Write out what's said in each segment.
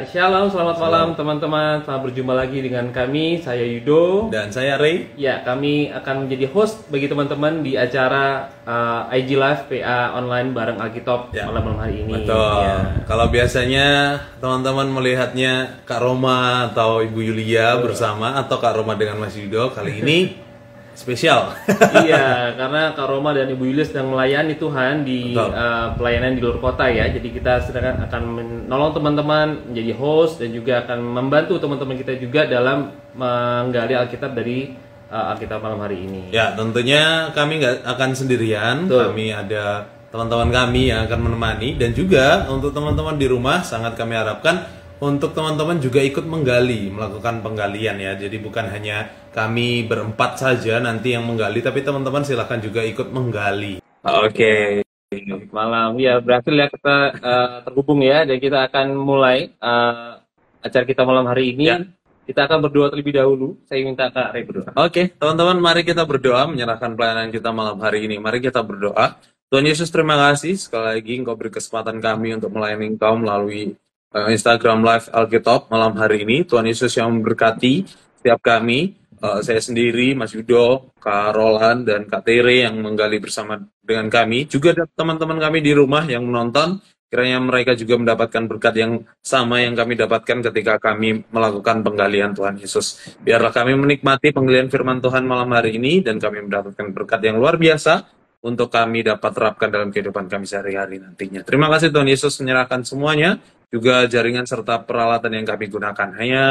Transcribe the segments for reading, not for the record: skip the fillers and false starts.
Shalom, selamat malam Shalom. teman-teman. Selamat berjumpa lagi dengan kami, saya Yudo. Dan saya Ray. Ya, kami akan menjadi host bagi teman-teman di acara IG Live PA Online bareng Alkitab Ya. malam hari ini. Betul. Ya. Kalau biasanya teman-teman melihatnya Kak Roma atau Ibu Yulia bersama atau Kak Roma dengan Mas Yudo, kali ini spesial. Iya, karena Kak Roma dan Ibu Yulia sedang melayani Tuhan di Betul. pelayanan di luar kota ya. Jadi kita sedang akan menolong teman-teman menjadi host dan juga akan membantu teman-teman kita juga dalam menggali Alkitab dari Alkitab malam hari ini. Ya, tentunya kami nggak akan sendirian. Betul. Kami ada teman-teman kami yang akan menemani, dan juga untuk teman-teman di rumah sangat kami harapkan untuk teman-teman juga ikut menggali, melakukan penggalian ya. Jadi bukan hanya kami berempat saja nanti yang menggali, tapi teman-teman silahkan juga ikut menggali. Oke. Malam ya, berhasil ya kita terhubung ya, dan kita akan mulai acara kita malam hari ini. Ya. Kita akan berdoa terlebih dahulu. Saya minta Kak Ray berdoa. Oke, teman-teman, mari kita berdoa menyerahkan pelayanan kita malam hari ini. Mari kita berdoa. Tuhan Yesus, terima kasih sekali lagi Engkau beri kesempatan kami untuk melayani Engkau melalui Instagram Live Alkitab malam hari ini. Tuhan Yesus yang memberkati setiap kami, saya sendiri, Mas Yudo, Kak Roland, dan Kak Tere yang menggali bersama dengan kami. Juga ada teman-teman kami di rumah yang menonton. Kiranya mereka juga mendapatkan berkat yang sama yang kami dapatkan ketika kami melakukan penggalian Tuhan Yesus. Biarlah kami menikmati penggalian firman Tuhan malam hari ini, dan kami mendapatkan berkat yang luar biasa untuk kami dapat terapkan dalam kehidupan kami sehari-hari nantinya. Terima kasih Tuhan Yesus, menyerahkan semuanya, juga jaringan serta peralatan yang kami gunakan. Hanya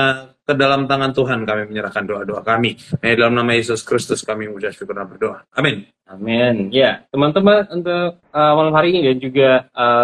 ke dalam tangan Tuhan kami menyerahkan doa-doa kami. Hanya dalam nama Yesus Kristus kami mengucap syukur dan berdoa. Amin. Amin. Ya, teman-teman, untuk malam hari ini dan juga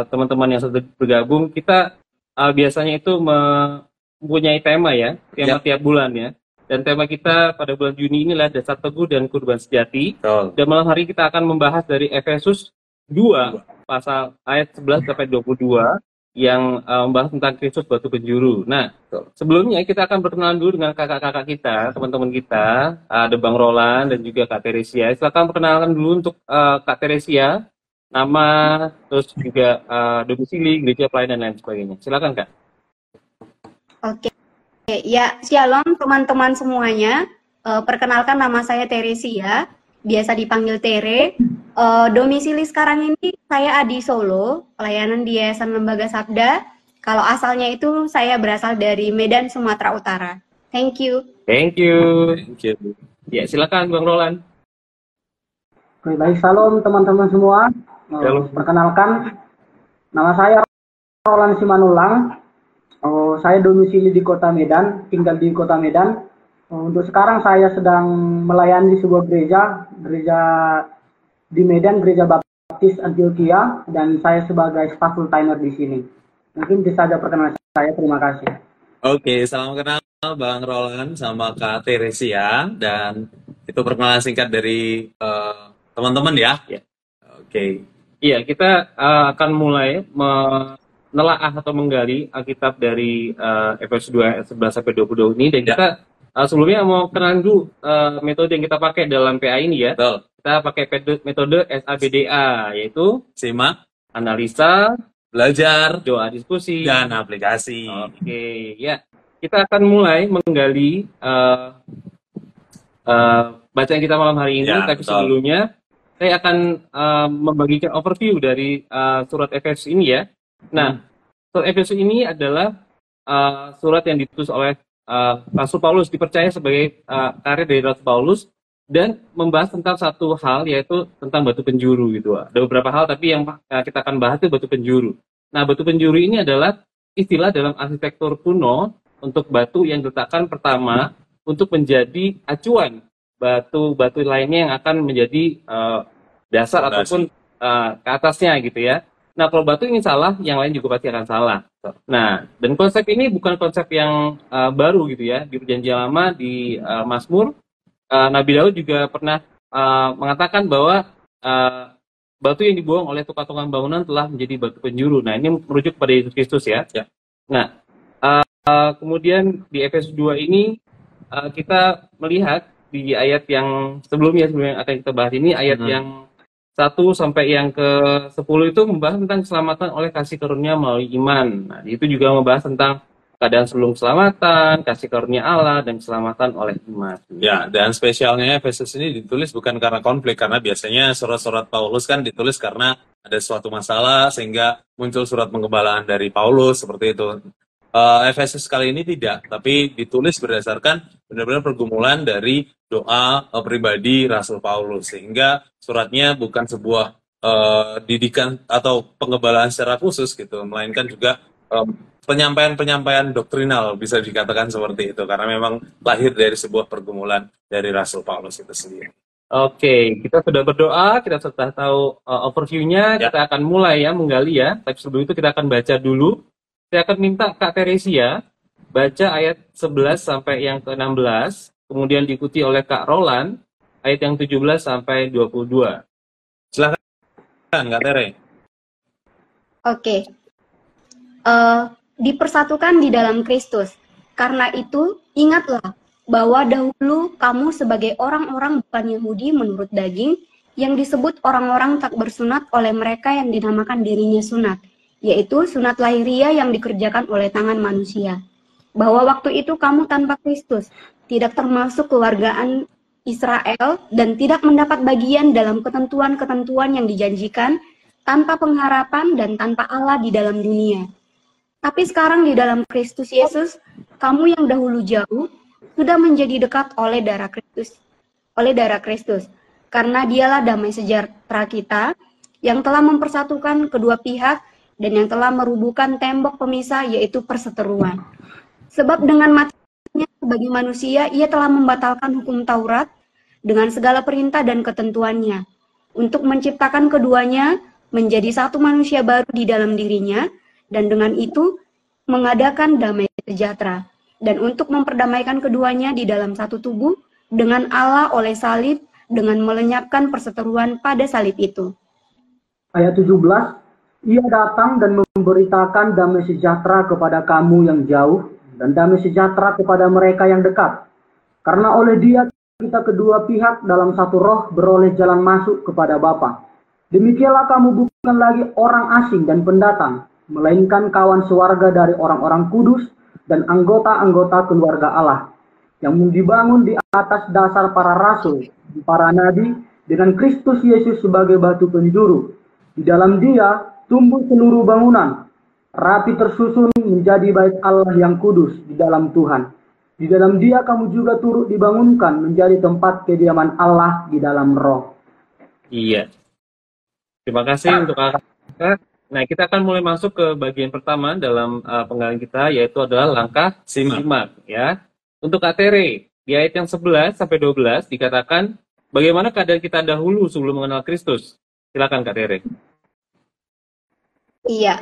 teman-teman yang sudah bergabung, kita biasanya itu mempunyai tema ya, tema tiap bulan ya. Dan tema kita pada bulan Juni inilah dasar teguh dan kurban sejati. Betul. Dan malam hari kita akan membahas dari Efesus 2 pasal ayat 11 sampai 22 yang membahas tentang Kristus batu penjuru. Nah, sebelumnya kita akan berkenalan dulu dengan kakak-kakak kita, teman-teman kita, ada Bang Roland dan juga Kak Teresia. Silakan perkenalkan dulu untuk Kak Teresia, nama, terus juga domisili, gereja pelayanan dan lain sebagainya. Silakan Kak. Oke, ya, shalom teman-teman semuanya. Perkenalkan, nama saya Teresia, biasa dipanggil Tere. Domisili sekarang ini saya di Solo, pelayanan di Yayasan Lembaga Sabda. Kalau asalnya itu saya berasal dari Medan, Sumatera Utara. Thank you. Thank you. Thank you. Ya, silakan Bang Roland. Oke, baik, salam teman-teman semua. Shalom. Perkenalkan, nama saya Roland Simanulang. Saya domisili di Kota Medan, tinggal di Kota Medan. Untuk sekarang saya sedang melayani di sebuah gereja di Medan, Gereja Baptis Antioquia, dan saya sebagai staff full timer di sini. Mungkin bisa saja perkenalan saya. Terima kasih. Oke, salam kenal Bang Roland sama Kak Teresia, dan itu perkenalan singkat dari teman-teman ya. Ya. Oke. Iya, kita akan mulai menelaah atau menggali Alkitab dari Efesus 2 ayat 11 sampai 22 ini, dan kita sebelumnya mau kenalan dulu metode yang kita pakai dalam PA ini ya. Betul. Kita pakai metode SABDA, yaitu Simak, analisa, belajar, doa diskusi, dan aplikasi. Oke, ya. Kita akan mulai menggali bacaan kita malam hari ini, Ya, tapi betul. sebelumnya saya akan membagikan overview dari surat Efesus ini ya. Nah, surat Efesus ini adalah surat yang ditulis oleh Rasul Paulus, dipercaya sebagai karya dari Rasul Paulus, dan membahas tentang satu hal, yaitu tentang batu penjuru gitu. Ada beberapa hal, tapi yang kita akan bahas itu batu penjuru. Nah, batu penjuru ini adalah istilah dalam arsitektur kuno untuk batu yang diletakkan pertama untuk menjadi acuan batu-batu lainnya yang akan menjadi dasar Fondasi. ataupun ke atasnya gitu ya. Nah, kalau batu ini salah, yang lain juga pasti akan salah. Nah, dan konsep ini bukan konsep yang baru gitu ya. Di Perjanjian Lama, di Mazmur, Nabi Daud juga pernah mengatakan bahwa batu yang dibuang oleh tukang-tukang bangunan telah menjadi batu penjuru. Nah, ini merujuk kepada Yesus Kristus ya. Ya. Nah, kemudian di Efesus 2 ini kita melihat di ayat yang sebelumnya yang akan kita bahas ini, ayat yang 1 sampai yang ke-10 itu membahas tentang keselamatan oleh kasih karunia melalui iman. Nah, itu juga membahas tentang keadaan sebelum keselamatan, kasih karunia Allah, dan keselamatan oleh iman. Ya, dan spesialnya Efesus ini ditulis bukan karena konflik, karena biasanya surat-surat Paulus kan ditulis karena ada suatu masalah sehingga muncul surat penggembalaan dari Paulus seperti itu. Efesus kali ini tidak, tapi ditulis berdasarkan benar-benar pergumulan dari doa pribadi Rasul Paulus, sehingga suratnya bukan sebuah didikan atau penggembalaan secara khusus gitu, melainkan juga penyampaian-penyampaian doktrinal, bisa dikatakan seperti itu, karena memang lahir dari sebuah pergumulan dari Rasul Paulus itu sendiri. Oke, kita sudah berdoa, kita sudah tahu overview-nya, Ya. kita akan mulai ya menggali ya. Tapi sebelum itu kita akan baca dulu. Saya akan minta Kak Teresia baca ayat 11 sampai yang ke-16, kemudian diikuti oleh Kak Roland ayat yang 17 sampai 22. Kan, Kak Tere? Oke. Dipersatukan di dalam Kristus. Karena itu, ingatlah bahwa dahulu kamu sebagai orang-orang bukan Yahudi menurut daging, yang disebut orang-orang tak bersunat oleh mereka yang dinamakan dirinya sunat, yaitu sunat lahiriah yang dikerjakan oleh tangan manusia. Bahwa waktu itu kamu tanpa Kristus, tidak termasuk keluargaan Israel, dan tidak mendapat bagian dalam ketentuan-ketentuan yang dijanjikan, tanpa pengharapan dan tanpa Allah di dalam dunia. Tapi sekarang di dalam Kristus Yesus, kamu yang dahulu jauh, sudah menjadi dekat oleh darah Kristus. Karena dialah damai sejahtera kita, yang telah mempersatukan kedua pihak, dan yang telah merubuhkan tembok pemisah, yaitu perseteruan. Sebab dengan matinya sebagai manusia, ia telah membatalkan hukum Taurat, dengan segala perintah dan ketentuannya, untuk menciptakan keduanya, menjadi satu manusia baru di dalam dirinya, dan dengan itu mengadakan damai sejahtera, dan untuk memperdamaikan keduanya di dalam satu tubuh dengan Allah oleh salib, dengan melenyapkan perseteruan pada salib itu. Ayat 17, ia datang dan memberitakan damai sejahtera kepada kamu yang jauh, dan damai sejahtera kepada mereka yang dekat. Karena oleh dia kita kedua pihak dalam satu roh beroleh jalan masuk kepada Bapa. Demikianlah kamu bukan lagi orang asing dan pendatang, melainkan kawan sewarga dari orang-orang kudus dan anggota-anggota keluarga Allah, yang dibangun di atas dasar para rasul, para nabi, dengan Kristus Yesus sebagai batu penjuru. Di dalam dia tumbuh seluruh bangunan, rapi tersusun menjadi bait Allah yang kudus di dalam Tuhan. Di dalam dia kamu juga turut dibangunkan menjadi tempat kediaman Allah di dalam roh. Iya. Terima kasih untuk kakak. Nah, kita akan mulai masuk ke bagian pertama dalam penggalian kita, yaitu adalah langkah simak ya. Untuk Kak Tere, di ayat yang 11 sampai 12 dikatakan bagaimana keadaan kita dahulu sebelum mengenal Kristus. Silakan Kak Tere. Iya,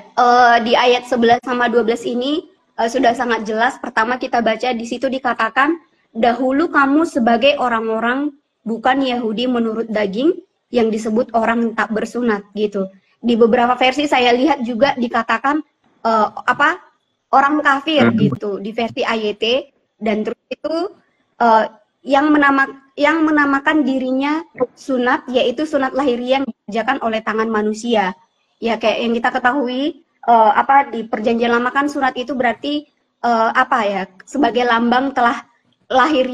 di ayat 11 sama 12 ini sudah sangat jelas. Pertama kita baca di situ dikatakan, dahulu kamu sebagai orang-orang bukan Yahudi menurut daging, yang disebut orang tak bersunat gitu. Di beberapa versi saya lihat juga dikatakan orang kafir gitu di versi AYT, dan terus itu yang menamakan dirinya sunat, yaitu sunat lahiriah yang dikerjakan oleh tangan manusia. Ya kayak yang kita ketahui di perjanjian lama kan sunat itu berarti sebagai lambang telah lahir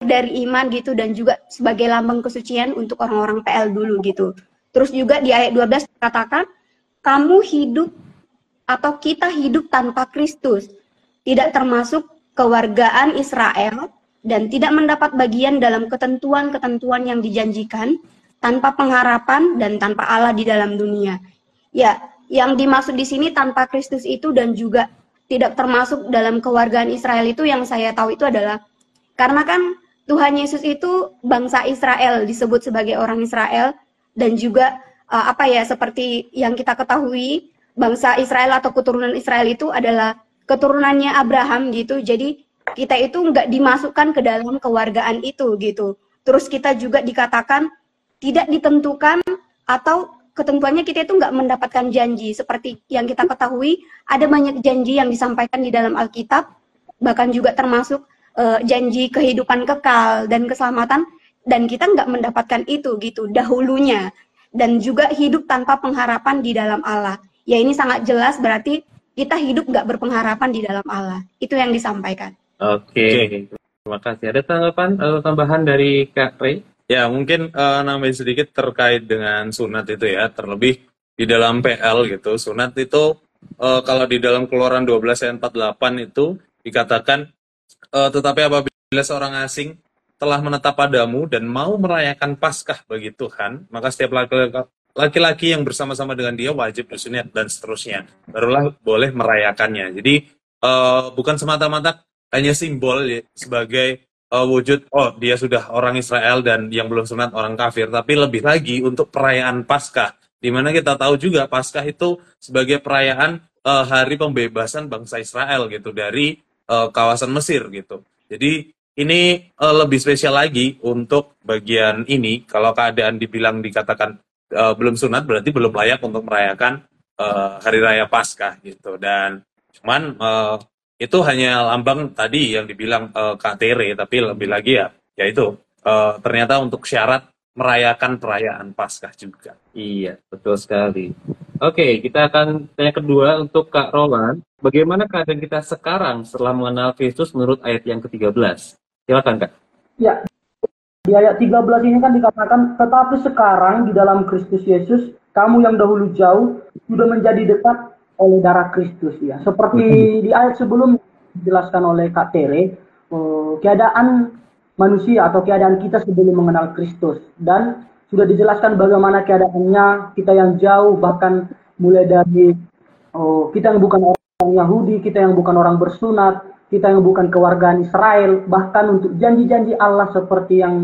dari iman gitu, dan juga sebagai lambang kesucian untuk orang-orang PL dulu gitu. Terus juga di ayat 12 dikatakan, kamu hidup atau kita hidup tanpa Kristus, tidak termasuk kewargaan Israel, dan tidak mendapat bagian dalam ketentuan-ketentuan yang dijanjikan, tanpa pengharapan dan tanpa Allah di dalam dunia. Ya, yang dimaksud di sini tanpa Kristus itu dan juga tidak termasuk dalam kewargaan Israel itu, yang saya tahu itu adalah karena kan Tuhan Yesus itu bangsa Israel, disebut sebagai orang Israel, dan juga seperti yang kita ketahui, bangsa Israel atau keturunan Israel itu adalah keturunannya Abraham gitu. Jadi kita itu nggak dimasukkan ke dalam kewargaan itu gitu. Terus kita juga dikatakan tidak ditentukan, atau ketentuannya kita itu nggak mendapatkan janji. Seperti yang kita ketahui, ada banyak janji yang disampaikan di dalam Alkitab, bahkan juga termasuk janji kehidupan kekal dan keselamatan, dan kita nggak mendapatkan itu gitu dahulunya. Dan juga hidup tanpa pengharapan di dalam Allah. Ya ini sangat jelas berarti kita hidup nggak berpengharapan di dalam Allah. Itu yang disampaikan. Oke. Terima kasih. Ada tanggapan atau tambahan dari Kak Ray? Ya, mungkin nambahin sedikit terkait dengan sunat itu ya, terlebih di dalam PL gitu. Sunat itu kalau di dalam Keluaran 12 ayat 48 itu dikatakan, tetapi apabila seorang asing telah menetap padamu dan mau merayakan Paskah bagi Tuhan, maka setiap laki-laki yang bersama-sama dengan dia wajib disunat dan seterusnya. Barulah boleh merayakannya. Jadi bukan semata-mata hanya simbol ya, sebagai wujud dia sudah orang Israel dan yang belum sunat orang kafir, tapi lebih lagi untuk perayaan Paskah, di mana kita tahu juga Paskah itu sebagai perayaan hari pembebasan bangsa Israel gitu dari kawasan Mesir gitu. Jadi ini lebih spesial lagi untuk bagian ini. Kalau keadaan dikatakan belum sunat, berarti belum layak untuk merayakan hari raya Paskah gitu. Dan cuman itu hanya lambang tadi yang dibilang Kak Tere, tapi lebih lagi ya itu ternyata untuk syarat merayakan perayaan Paskah juga. Iya, betul sekali. Oke, kita akan tanya kedua untuk Kak Roland. Bagaimana keadaan kita sekarang setelah mengenal Kristus menurut ayat yang ke-13? Silakan, Kak. Ya, di ayat 13 ini kan dikatakan, tetapi sekarang di dalam Kristus Yesus, kamu yang dahulu jauh sudah menjadi dekat oleh darah Kristus ya. Seperti di ayat sebelum dijelaskan oleh Kak Tere, keadaan manusia atau keadaan kita sebelum mengenal Kristus, dan sudah dijelaskan bagaimana keadaannya kita yang jauh, bahkan mulai dari kita yang bukan orang Yahudi, kita yang bukan orang bersunat, kita yang bukan kewargaan Israel, bahkan untuk janji-janji Allah seperti yang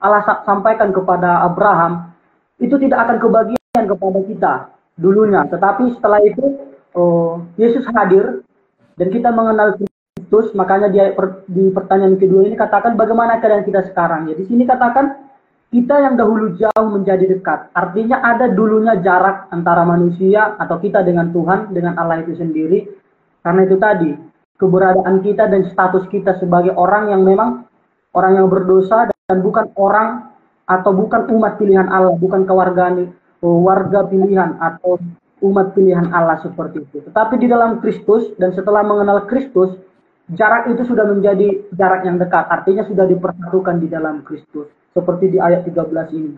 Allah sampaikan kepada Abraham, itu tidak akan kebagian kepada kita dulunya. Tetapi setelah itu Yesus hadir dan kita mengenal Kristus. Makanya di pertanyaan kedua ini katakan bagaimana keadaan kita sekarang. Ya, di sini katakan kita yang dahulu jauh menjadi dekat. Artinya ada dulunya jarak antara manusia atau kita dengan Tuhan, dengan Allah itu sendiri. Karena itu tadi, keberadaan kita dan status kita sebagai orang yang memang orang yang berdosa dan bukan orang atau bukan umat pilihan Allah, bukan warga pilihan atau umat pilihan Allah seperti itu. Tetapi di dalam Kristus dan setelah mengenal Kristus, jarak itu sudah menjadi jarak yang dekat. Artinya sudah dipersatukan di dalam Kristus. Seperti di ayat 13 ini.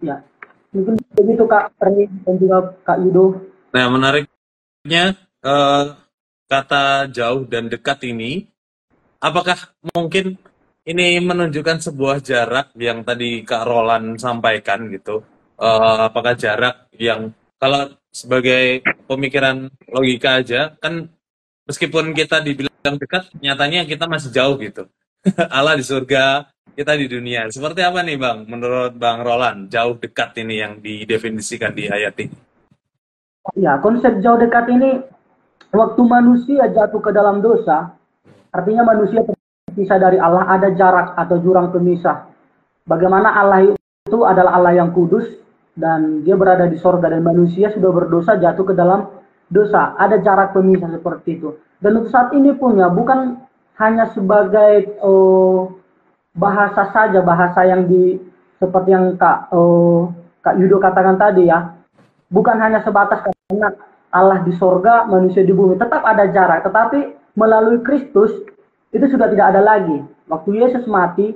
Ya, mungkin begitu Kak Reni dan juga Kak Yudo. Nah, menariknya kata jauh dan dekat ini, apakah mungkin ini menunjukkan sebuah jarak yang tadi Kak Roland sampaikan gitu? Apakah jarak yang kalau sebagai pemikiran logika aja, kan meskipun kita dibilang dekat, nyatanya kita masih jauh gitu. Allah di surga, kita di dunia. Seperti apa nih Bang, menurut Bang Roland, jauh dekat ini yang didefinisikan di ayat ini? Ya, konsep jauh dekat ini, waktu manusia jatuh ke dalam dosa, artinya manusia terpisah dari Allah, ada jarak atau jurang pemisah. Bagaimana Allah itu adalah Allah yang kudus, dan dia berada di sorga, dan manusia sudah berdosa jatuh ke dalam dosa. Ada jarak pemisah seperti itu. Dan untuk saat ini punya bukan hanya sebagai bahasa saja, bahasa yang seperti yang Kak Yudo katakan tadi ya. Bukan hanya sebatas karena Allah di sorga, manusia di bumi. Tetap ada jarak. Tetapi melalui Kristus itu sudah tidak ada lagi. Waktu Yesus mati,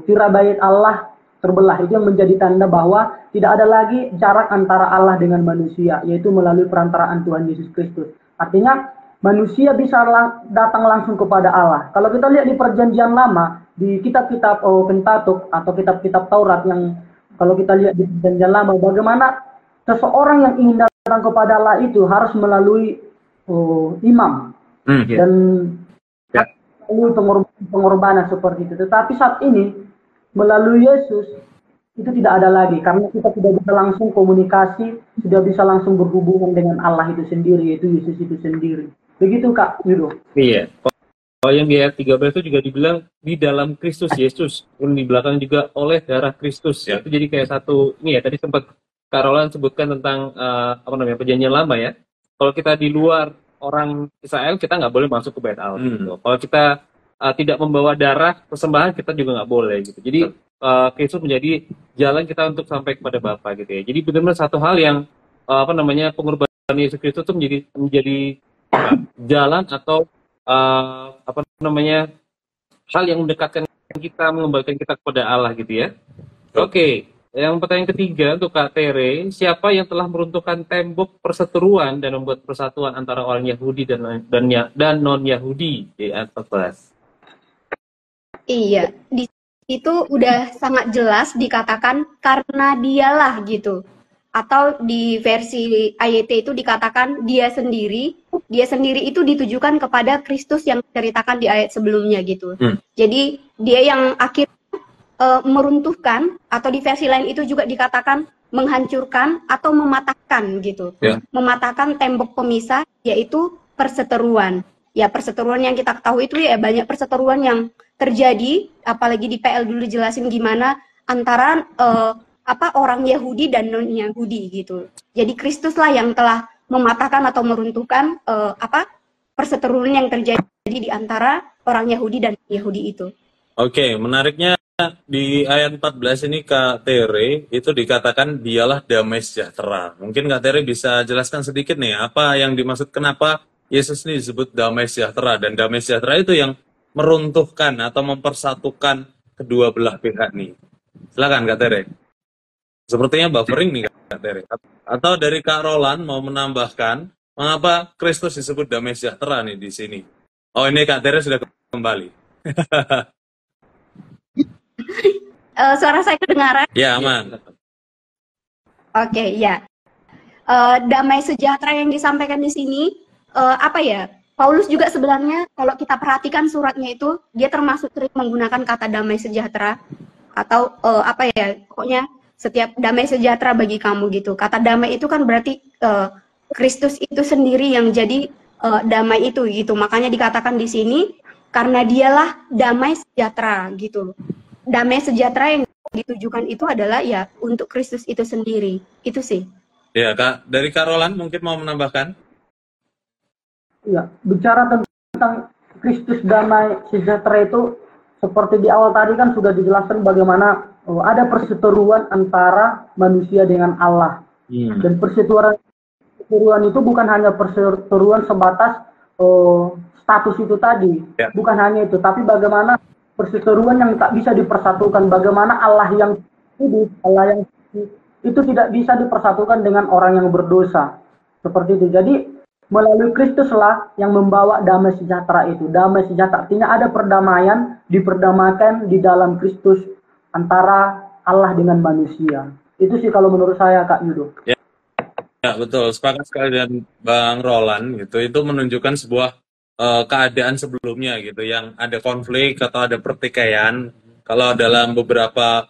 tirai bait Allah terbelah. Itu yang menjadi tanda bahwa tidak ada lagi jarak antara Allah dengan manusia, yaitu melalui perantaraan Tuhan Yesus Kristus. Artinya manusia bisa datang langsung kepada Allah. Kalau kita lihat di perjanjian lama, di kitab-kitab Pentateuch atau kitab-kitab Taurat, yang kalau kita lihat di perjanjian lama, bagaimana seseorang yang ingin datang kepada Allah itu harus melalui imam dan melalui pengorbanan seperti itu. Tetapi saat ini melalui Yesus itu tidak ada lagi, karena kita tidak bisa langsung komunikasi, tidak bisa langsung berhubungan dengan Allah itu sendiri, yaitu Yesus itu sendiri. Begitu Kak Yudo. Iya. Kalau yang di ayat 13 itu juga dibilang di dalam Kristus Yesus, kemudian di belakang juga oleh darah Kristus. Ya. Itu jadi kayak satu, ini ya tadi sempat Kak Roland sebutkan tentang perjanjian lama ya. Kalau kita di luar orang Israel, kita nggak boleh masuk ke Bait Allah. Gitu. Kalau kita tidak membawa darah persembahan, kita juga nggak boleh gitu. Jadi Kristus menjadi jalan kita untuk sampai kepada Bapa gitu ya. Jadi benar-benar satu hal yang pengorbanan Yesus Kristus itu menjadi jalan atau apa namanya, hal yang mendekatkan kita, mengembalikan kita kepada Allah gitu ya. Oke, yang pertanyaan ketiga untuk Kak Tere, siapa yang telah meruntuhkan tembok perseteruan dan membuat persatuan antara orang Yahudi dan non-Yahudi di ayat 14? Iya, di situ udah sangat jelas dikatakan karena dialah gitu. Atau di versi AYT itu dikatakan dia sendiri itu ditujukan kepada Kristus yang diceritakan di ayat sebelumnya gitu. Jadi dia yang akhirnya meruntuhkan, atau di versi lain itu juga dikatakan menghancurkan atau mematahkan gitu. Mematahkan tembok pemisah, yaitu perseteruan. Ya, perseteruan yang kita ketahui itu ya banyak perseteruan yang terjadi, apalagi di PL dulu jelasin gimana antara orang Yahudi dan non-Yahudi gitu. Jadi Kristus lah yang telah mematahkan atau meruntuhkan perseteruan yang terjadi di antara orang Yahudi dan Yahudi itu. Oke, menariknya di ayat 14 ini Kak Tere itu dikatakan dialah damai sejahtera. Mungkin Kak Tere bisa jelaskan sedikit nih apa yang dimaksud, kenapa Yesus ini disebut damai sejahtera, dan damai sejahtera itu yang meruntuhkan atau mempersatukan kedua belah pihak nih. Silakan Kak Tere. Sepertinya buffering nih Kak Tere. Atau dari Kak Roland mau menambahkan mengapa Kristus disebut damai sejahtera nih di sini. Oh, ini Kak Tere sudah kembali. Suara saya kedengaran? Ya, aman. Oke, ya. Damai sejahtera yang disampaikan di sini, Paulus juga sebenarnya kalau kita perhatikan suratnya itu, dia termasuk sering menggunakan kata damai sejahtera, atau pokoknya setiap damai sejahtera bagi kamu gitu. Kata damai itu kan berarti Kristus itu sendiri yang jadi damai itu gitu. Makanya dikatakan di sini karena dialah damai sejahtera gitu. Damai sejahtera yang ditujukan itu adalah ya untuk Kristus itu sendiri. Itu sih. Ya, Kak, dari Kak Roland mungkin mau menambahkan? Ya, bicara tentang Kristus damai sejahtera itu seperti di awal tadi kan sudah dijelaskan bagaimana ada perseteruan antara manusia dengan Allah. Dan perseteruan itu bukan hanya perseteruan sebatas status itu tadi, bukan hanya itu, tapi bagaimana perseteruan yang tak bisa dipersatukan, bagaimana Allah yang hidup, Allah yang itu tidak bisa dipersatukan dengan orang yang berdosa, seperti itu. Jadi melalui Kristus lah yang membawa damai sejahtera itu. Damai sejahtera artinya ada perdamaian, diperdamaikan di dalam Kristus antara Allah dengan manusia. Itu sih kalau menurut saya, Kak Yudo. Ya, betul. Sepakat sekali dengan Bang Roland gitu. Itu menunjukkan sebuah keadaan sebelumnya gitu, yang ada konflik atau ada pertikaian. Kalau dalam beberapa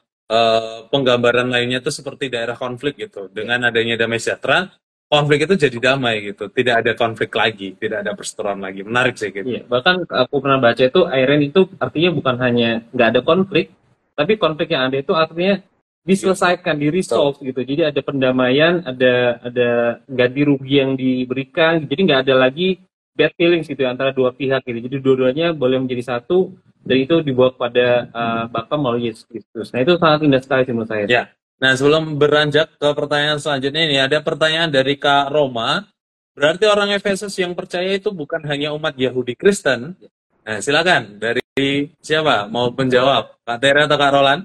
penggambaran lainnya itu seperti daerah konflik gitu. Dengan adanya damai sejahtera, konflik itu jadi damai gitu. Tidak ada konflik lagi, tidak ada perseteruan lagi. Menarik sih gitu. Iya, bahkan aku pernah baca itu Iren itu artinya bukan hanya nggak ada konflik, tapi konflik yang ada itu artinya diselesaikan, di resolve gitu. Jadi ada pendamaian, ada ganti rugi yang diberikan. Jadi nggak ada lagi bad feelings gitu antara dua pihak gitu. Jadi dua-duanya boleh menjadi satu, dan itu dibawa kepada Bapa melalui Yesus Kristus. Nah, itu sangat indah sekali menurut saya. Ya. Nah, sebelum beranjak ke pertanyaan selanjutnya ini, ada pertanyaan dari Kak Roma. Berarti orang Efesus yang percaya itu bukan hanya umat Yahudi Kristen. Nah, silakan. Dari siapa mau menjawab? Kak Tere atau Kak Roland?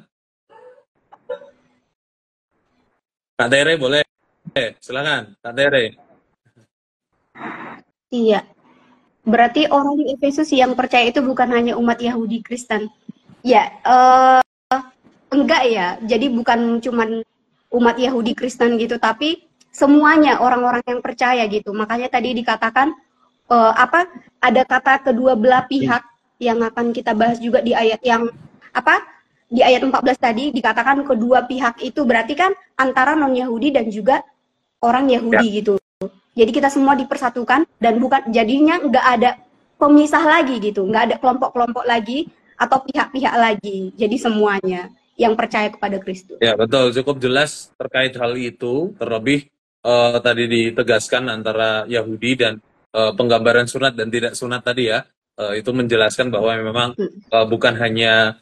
Kak Tere boleh. Silakan, Kak Tere. Iya. Berarti orang di Efesus yang percaya itu bukan hanya umat Yahudi Kristen. Ya, enggak ya. Jadi bukan cuman umat Yahudi Kristen gitu, tapi semuanya orang-orang yang percaya gitu. Makanya tadi dikatakan ada kata kedua belah pihak yang akan kita bahas juga di ayat yang di ayat 14 tadi dikatakan kedua pihak itu berarti kan antara non-Yahudi dan juga orang Yahudi gitu. Jadi kita semua dipersatukan dan bukan jadinya nggak ada pemisah lagi gitu, nggak ada kelompok-kelompok lagi atau pihak-pihak lagi. Jadi semuanya yang percaya kepada Kristus. Ya, betul, cukup jelas terkait hal itu. Terlebih tadi ditegaskan antara Yahudi dan penggambaran sunat dan tidak sunat tadi ya. Itu menjelaskan bahwa memang bukan hanya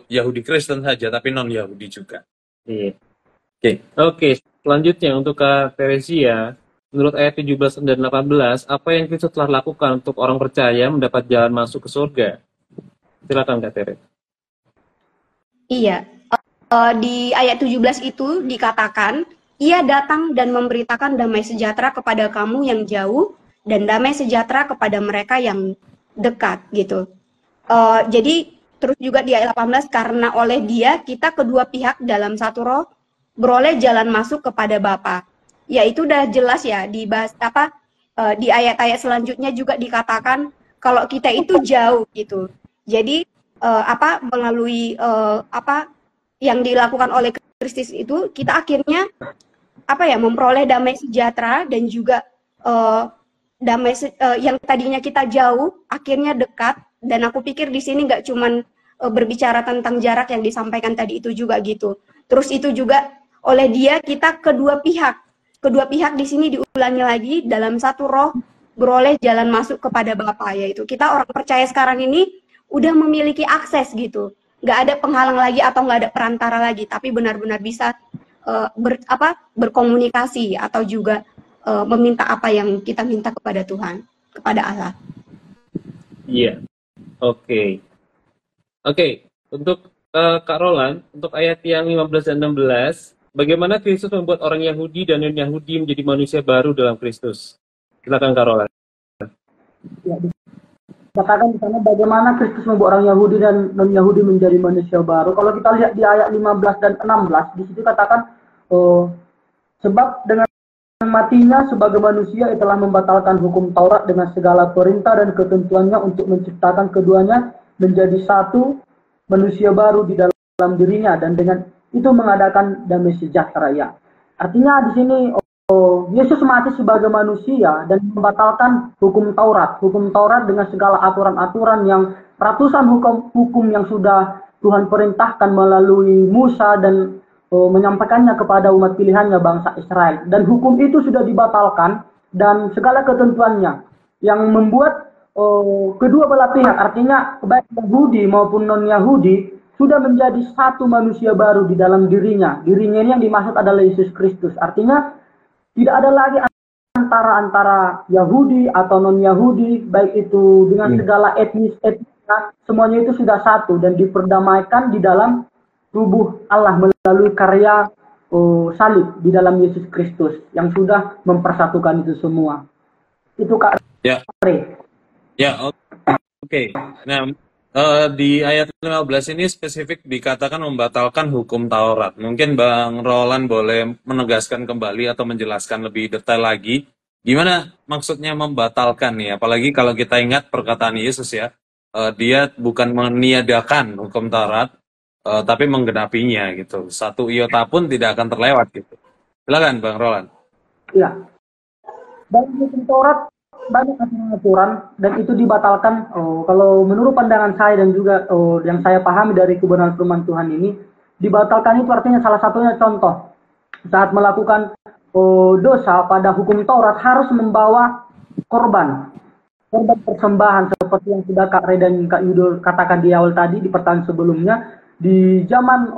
Yahudi Kristen saja, tapi non-Yahudi juga. Iya. Oke, selanjutnya untuk Kak Teresia, menurut ayat 17 dan 18, apa yang Kristus telah lakukan untuk orang percaya mendapat jalan masuk ke surga? Silakan Kak Tere. Iya, di ayat 17 itu dikatakan, ia datang dan memberitakan damai sejahtera kepada kamu yang jauh dan damai sejahtera kepada mereka yang dekat gitu. Jadi terus juga di ayat 18, karena oleh dia kita kedua pihak dalam satu roh beroleh jalan masuk kepada Bapa. Ya itu udah jelas ya dibahas di ayat-ayat selanjutnya juga dikatakan kalau kita itu jauh gitu. Jadi melalui yang dilakukan oleh Kristus itu kita akhirnya memperoleh damai sejahtera dan juga yang tadinya kita jauh akhirnya dekat. Dan aku pikir di sini nggak cuman berbicara tentang jarak yang disampaikan tadi itu juga gitu. Terus itu juga oleh dia kita kedua pihak di sini diulangi lagi dalam satu roh beroleh jalan masuk kepada Bapa, yaitu kita orang percaya sekarang ini udah memiliki akses gitu, nggak ada penghalang lagi atau nggak ada perantara lagi, tapi benar-benar bisa berkomunikasi atau juga meminta apa yang kita minta kepada Tuhan, kepada Allah. Iya, oke. Untuk Kak Roland, untuk ayat yang 15 dan 16, bagaimana Kristus membuat orang Yahudi dan non-Yahudi menjadi manusia baru dalam Kristus? Silakan Kak Roland. Ya, dikatakan di sana bagaimana Kristus membuat orang Yahudi dan non-Yahudi menjadi manusia baru. Kalau kita lihat di ayat 15 dan 16, di situ katakan, sebab dengan matinya sebagai manusia ia telah membatalkan hukum Taurat dengan segala perintah dan ketentuannya untuk menciptakan keduanya menjadi satu manusia baru di dalam dirinya, dan dengan itu mengadakan damai sejahtera. Ya, artinya di sini Yesus mati sebagai manusia dan membatalkan hukum Taurat dengan segala aturan-aturan yang ratusan hukum yang sudah Tuhan perintahkan melalui Musa dan menyampaikannya kepada umat pilihannya bangsa Israel. Dan hukum itu sudah dibatalkan dan segala ketentuannya yang membuat kedua belah pihak, artinya baik Yahudi maupun non-Yahudi, sudah menjadi satu manusia baru di dalam dirinya. Dirinya ini yang dimaksud adalah Yesus Kristus. Artinya tidak ada lagi antara Yahudi atau non-Yahudi, baik itu dengan segala etnisnya, semuanya itu sudah satu dan diperdamaikan di dalam tubuh Allah melalui karya salib di dalam Yesus Kristus yang sudah mempersatukan itu semua. Itu Kak. Ya. Ya, oke. Nah, di ayat 15 ini spesifik dikatakan membatalkan hukum Taurat. Mungkin Bang Roland boleh menegaskan kembali atau menjelaskan lebih detail lagi gimana maksudnya membatalkan nih, apalagi kalau kita ingat perkataan Yesus ya, dia bukan meniadakan hukum Taurat, tapi menggenapinya gitu. Satu iota pun tidak akan terlewat gitu. Silakan Bang Roland. Iya. Dalam hukum Taurat banyak aturan dan itu dibatalkan. Kalau menurut pandangan saya dan juga yang saya pahami dari kebenaran firman Tuhan ini, dibatalkan itu artinya salah satunya contoh saat melakukan dosa pada hukum Taurat harus membawa korban persembahan seperti yang sudah Kak Re dan Kak Yudo katakan di awal tadi di pertanyaan sebelumnya. Di zaman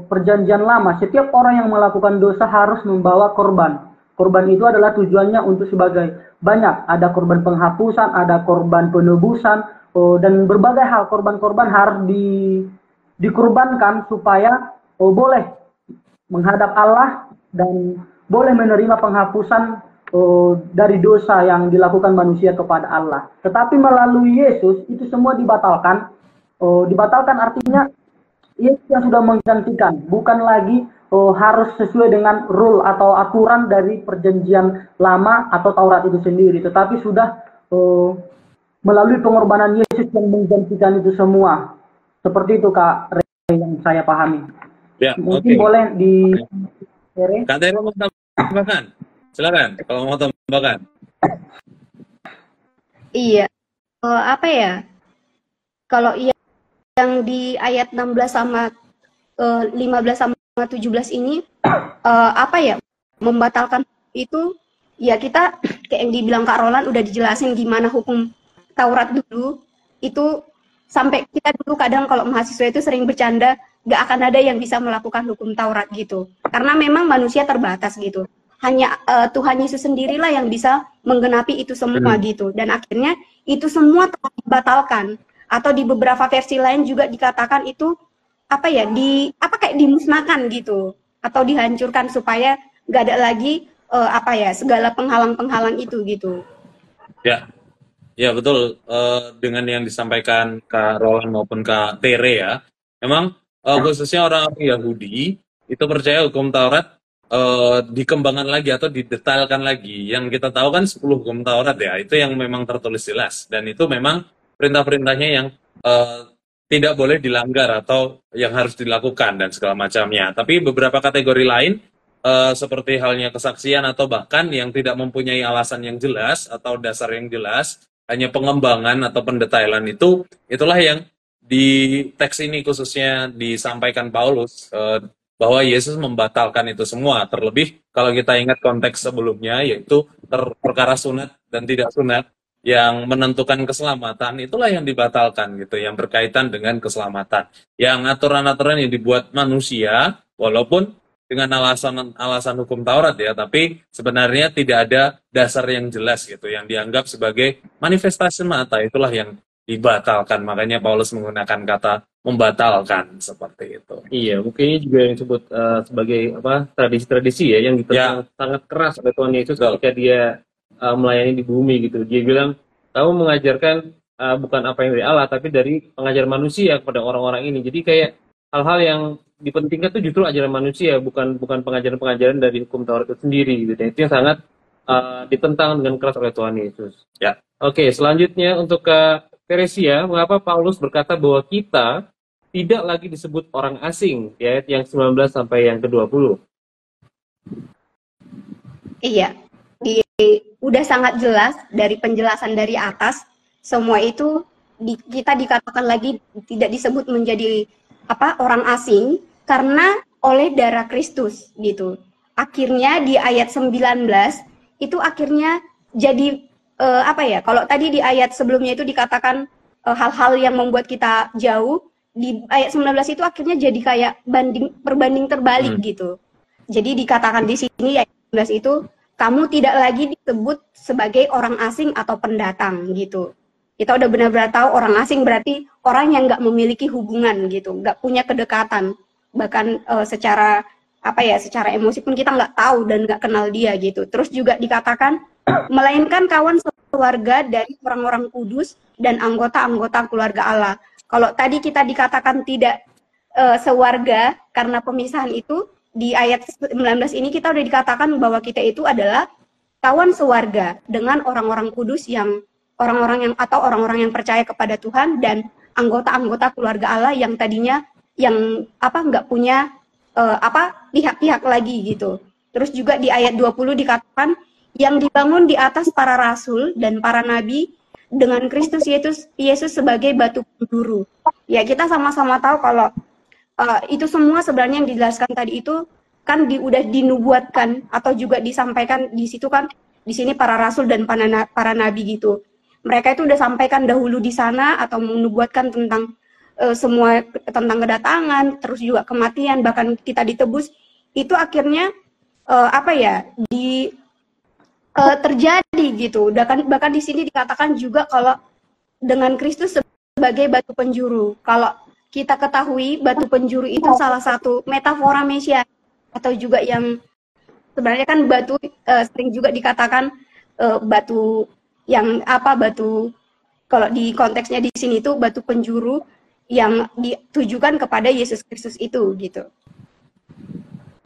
perjanjian lama, setiap orang yang melakukan dosa harus membawa korban. Korban itu adalah tujuannya untuk sebagai banyak, ada korban penghapusan, ada korban penebusan, dan berbagai hal. Korban-korban harus dikorbankan supaya boleh menghadap Allah dan boleh menerima penghapusan dari dosa yang dilakukan manusia kepada Allah. Tetapi melalui Yesus itu semua dibatalkan. Dibatalkan artinya Yesus yang sudah menggantikan, bukan lagi harus sesuai dengan rule atau aturan dari perjanjian lama atau Taurat itu sendiri, tetapi sudah melalui pengorbanan Yesus yang menggantikan itu semua. Seperti itu Kak Re yang saya pahami. Ya, mungkin boleh di Kak Tere mau tambahkan? Silakan kalau mau tambahkan. Iya, kalau yang di ayat 16 sama 15 sama 17 ini membatalkan itu ya, kita kayak yang dibilang Kak Roland udah dijelasin gimana hukum Taurat dulu itu, sampai kita dulu kadang kalau mahasiswa itu sering bercanda gak akan ada yang bisa melakukan hukum Taurat gitu, karena memang manusia terbatas gitu. hanya Tuhan Yesus sendirilah yang bisa menggenapi itu semua gitu. Dan akhirnya itu semua telah dibatalkan, atau di beberapa versi lain juga dikatakan itu apa ya, kayak dimusnahkan gitu, atau dihancurkan supaya nggak ada lagi segala penghalang-penghalang itu gitu. Ya, ya betul. Dengan yang disampaikan Kak Roland maupun Kak Tere ya, memang khususnya orang Yahudi itu percaya hukum Taurat dikembangkan lagi atau didetailkan lagi. Yang kita tahu kan 10 hukum Taurat ya, itu yang memang tertulis jelas, dan itu memang perintah-perintahnya yang tidak boleh dilanggar atau yang harus dilakukan dan segala macamnya. Tapi beberapa kategori lain seperti halnya kesaksian atau bahkan yang tidak mempunyai alasan yang jelas atau dasar yang jelas, hanya pengembangan atau pendetailan itulah yang di teks ini khususnya disampaikan Paulus bahwa Yesus membatalkan itu semua. Terlebih kalau kita ingat konteks sebelumnya, yaitu perkara sunat dan tidak sunat yang menentukan keselamatan, itulah yang dibatalkan gitu, yang berkaitan dengan keselamatan. Yang aturan-aturan yang dibuat manusia, walaupun dengan alasan hukum Taurat ya, tapi sebenarnya tidak ada dasar yang jelas gitu, yang dianggap sebagai manifestasi mata, itulah yang dibatalkan. Makanya Paulus menggunakan kata membatalkan seperti itu. Iya, mungkin ini juga yang disebut sebagai tradisi-tradisi ya, yang ditentang sangat keras oleh Tuhan Yesus ketika dia melayani di bumi gitu. Dia bilang, kamu mengajarkan bukan apa yang dari Allah, tapi dari pengajaran manusia kepada orang-orang ini. Jadi kayak hal-hal yang dipentingkan itu justru ajaran manusia, bukan pengajaran-pengajaran dari hukum Taurat itu sendiri gitu. Itu yang sangat ditentang dengan keras oleh Tuhan Yesus. Ya. Oke, selanjutnya untuk Kak Teresia, mengapa Paulus berkata bahwa kita tidak lagi disebut orang asing, di ayat yang 19 sampai yang ke-20? Iya, udah sangat jelas dari penjelasan dari atas, semua itu kita dikatakan lagi tidak disebut menjadi orang asing karena oleh darah Kristus gitu. Akhirnya di ayat 19 itu akhirnya jadi kalau tadi di ayat sebelumnya itu dikatakan hal-hal yang membuat kita jauh, di ayat 19 itu akhirnya jadi kayak perbanding terbalik gitu. Jadi dikatakan di sini ayat 19 itu kamu tidak lagi disebut sebagai orang asing atau pendatang gitu. Kita udah benar-benar tahu orang asing berarti orang yang nggak memiliki hubungan gitu, nggak punya kedekatan, bahkan secara secara emosi pun kita nggak tahu dan nggak kenal dia gitu. Terus juga dikatakan melainkan kawan sekeluarga dari orang-orang kudus dan anggota-anggota keluarga Allah. Kalau tadi kita dikatakan tidak sewarga karena pemisahan itu, di ayat 19 ini kita udah dikatakan bahwa kita itu adalah kawan sewarga dengan orang-orang kudus yang orang-orang yang percaya kepada Tuhan dan anggota-anggota keluarga Allah yang tadinya yang nggak punya pihak-pihak lagi gitu. Terus juga di ayat 20 dikatakan yang dibangun di atas para rasul dan para nabi dengan Kristus Yesus sebagai batu penjuru. Ya, kita sama-sama tahu kalau itu semua sebenarnya yang dijelaskan tadi itu kan udah dinubuatkan atau juga disampaikan di situ kan, di sini para rasul dan para nabi gitu. Mereka itu udah sampaikan dahulu di sana atau menubuatkan tentang semua tentang kedatangan, terus juga kematian, bahkan kita ditebus. Itu akhirnya terjadi gitu. Bahkan di sini dikatakan juga kalau dengan Kristus sebagai batu penjuru. Kalau kita ketahui batu penjuru itu salah satu metafora Mesias, atau juga yang sebenarnya kan batu sering juga dikatakan batu yang batu, kalau di konteksnya di sini itu batu penjuru yang ditujukan kepada Yesus Kristus itu gitu.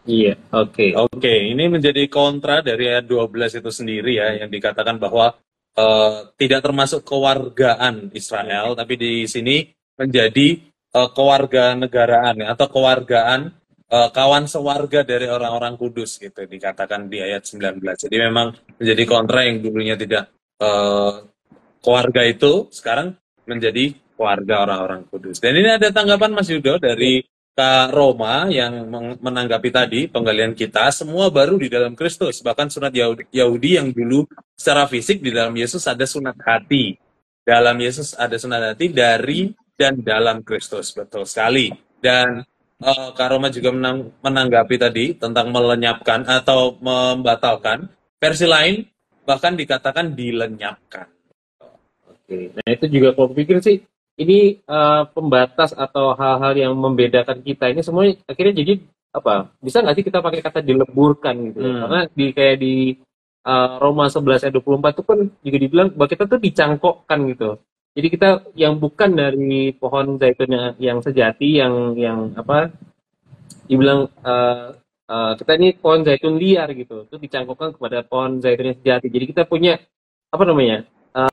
Iya, oke. Oke, ini menjadi kontra dari ayat 12 itu sendiri ya, yang dikatakan bahwa tidak termasuk kewargaan Israel, tapi di sini menjadi kewarganegaraan atau kewargaan kawan sewarga dari orang-orang kudus gitu, dikatakan di ayat 19. Jadi memang menjadi kontra, yang dulunya tidak keluarga itu sekarang menjadi keluarga orang-orang kudus. Dan ini ada tanggapan Mas Yudo dari Kak Roma yang menanggapi tadi penggalian kita, semua baru di dalam Kristus. Bahkan sunat Yahudi yang dulu secara fisik di dalam Yesus ada sunat hati. Dalam Yesus ada sunat hati dari dan dalam Kristus. Betul sekali. Dan Kak Roma juga menanggapi tadi tentang melenyapkan atau membatalkan. Versi lain bahkan dikatakan dilenyapkan. Oke. Nah itu juga kalau pikir sih ini pembatas atau hal-hal yang membedakan kita ini semuanya akhirnya jadi apa? Bisa nggak sih kita pakai kata dileburkan gitu ya? Karena kayak di Roma 11 ayat 24 itu kan juga dibilang bahwa kita tuh dicangkokkan gitu. Jadi kita yang bukan dari pohon zaitun yang sejati yang apa dibilang kita ini pohon zaitun liar gitu. Itu dicangkokkan kepada pohon zaitun yang sejati. Jadi kita punya apa namanya?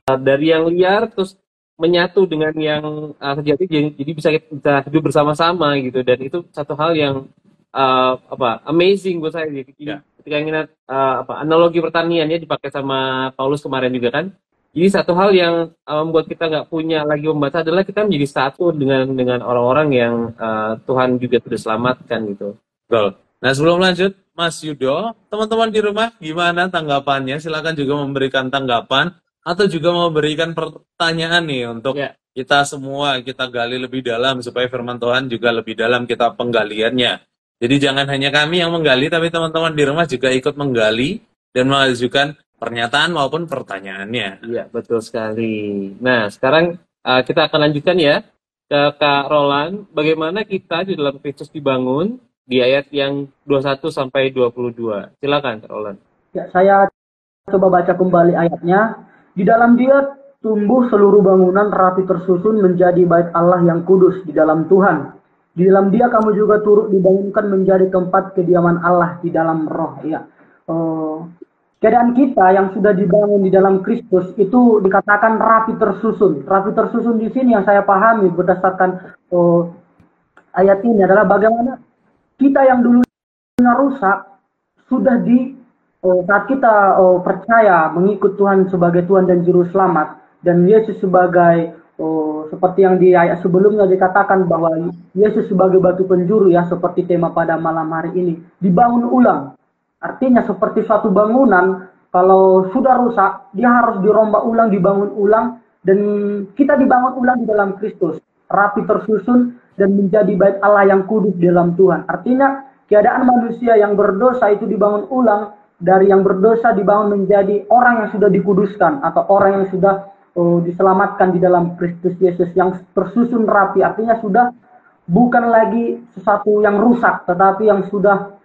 Dari yang liar terus menyatu dengan yang sejati jadi bisa hidup bersama-sama gitu dan itu satu hal yang apa amazing buat saya jadi ketika ingin apa analogi pertanian ya dipakai sama Paulus kemarin juga kan jadi satu hal yang membuat kita nggak punya lagi membaca adalah kita menjadi satu dengan orang-orang yang Tuhan juga sudah selamatkan gitu. Betul. Nah sebelum lanjut Mas Yudo, teman-teman di rumah gimana tanggapannya? Silakan juga memberikan tanggapan atau juga memberikan pertanyaan nih untuk kita semua kita gali lebih dalam supaya firman Tuhan juga lebih dalam kita penggaliannya. Jadi jangan hanya kami yang menggali tapi teman-teman di rumah juga ikut menggali dan mengajukan pernyataan maupun pertanyaannya. Iya, betul sekali. Nah, sekarang kita akan lanjutkan ya ke Kak Roland, bagaimana kita di dalam Kristus dibangun di ayat yang 21 sampai 22. Silakan Kak Roland. Ya, saya coba baca kembali ayatnya. Di dalam Dia tumbuh seluruh bangunan rapi tersusun menjadi bait Allah yang kudus di dalam Tuhan. Di dalam Dia kamu juga turut dibangunkan menjadi tempat kediaman Allah di dalam Roh. Ya. Keadaan kita yang sudah dibangun di dalam Kristus itu dikatakan rapi tersusun. Rapi tersusun di sini yang saya pahami berdasarkan ayat ini adalah bagaimana kita yang dulunya rusak sudah saat kita percaya mengikut Tuhan sebagai Tuhan dan Juru Selamat dan Yesus sebagai seperti yang di ayat sebelumnya dikatakan bahwa Yesus sebagai batu penjuru ya seperti tema pada malam hari ini dibangun ulang. Artinya seperti suatu bangunan kalau sudah rusak dia harus dirombak ulang, dibangun ulang dan kita dibangun ulang di dalam Kristus rapi tersusun dan menjadi bait Allah yang kudus di dalam Tuhan. Artinya keadaan manusia yang berdosa itu dibangun ulang dari yang berdosa dibangun menjadi orang yang sudah dikuduskan atau orang yang sudah diselamatkan di dalam Kristus Yesus yang tersusun rapi. Artinya sudah bukan lagi sesuatu yang rusak, tetapi yang sudah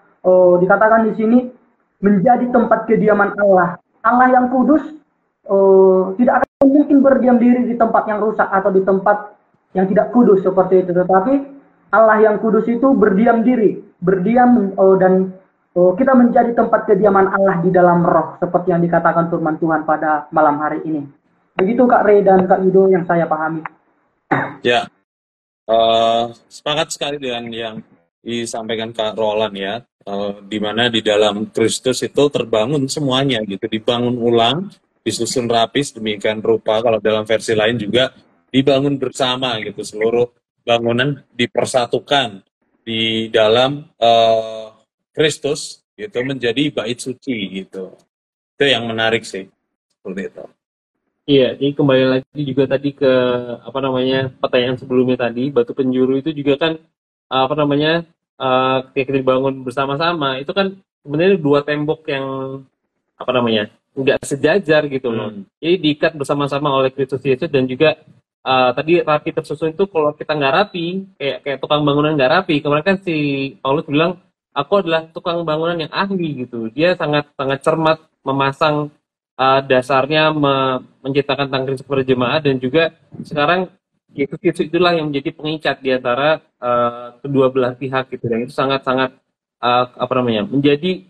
dikatakan di sini menjadi tempat kediaman Allah. Allah yang kudus tidak akan mungkin berdiam diri di tempat yang rusak atau di tempat yang tidak kudus seperti itu. Tetapi Allah yang kudus itu berdiam diri, berdiam dan kita menjadi tempat kediaman Allah di dalam Roh seperti yang dikatakan firman Tuhan pada malam hari ini. Begitu Kak Rey dan Kak Yudo yang saya pahami. Ya, sepakat sekali dengan yang disampaikan Kak Roland ya, di mana di dalam Kristus itu terbangun semuanya gitu, dibangun ulang, disusun rapi sedemikian rupa. Kalau dalam versi lain juga dibangun bersama gitu, seluruh bangunan dipersatukan di dalam Kristus gitu menjadi bait suci gitu. Itu yang menarik sih seperti itu. Iya, ini kembali lagi juga tadi ke apa namanya pertanyaan sebelumnya tadi batu penjuru itu juga kan apa namanya ketika dibangun bersama-sama itu kan sebenarnya dua tembok yang apa namanya nggak sejajar gitu loh. Jadi diikat bersama-sama oleh Kristus Yesus dan juga tadi rapi tersusun itu kalau kita nggak rapi kayak tukang bangunan nggak rapi kemarin kan si Paulus bilang aku adalah tukang bangunan yang ahli gitu. Dia sangat cermat memasang dasarnya menciptakan tangkring kepada jemaat dan juga sekarang Yesus itulah yang menjadi pengikat di antara kedua belah pihak gitu dan itu sangat apa namanya menjadi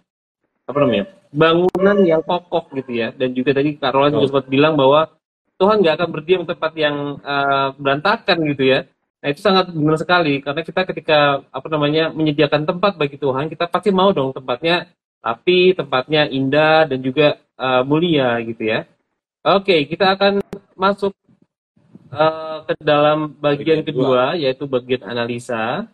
apa namanya bangunan yang kokoh gitu ya dan juga tadi Kak Roland juga sempat bilang bahwa Tuhan nggak akan berdiam di tempat yang berantakan gitu ya. Nah itu sangat benar sekali karena kita ketika apa namanya menyediakan tempat bagi Tuhan kita pasti mau dong tempatnya rapi, tempatnya indah dan juga mulia gitu ya. Oke, kita akan masuk ke dalam bagian kedua yaitu bagian analisa.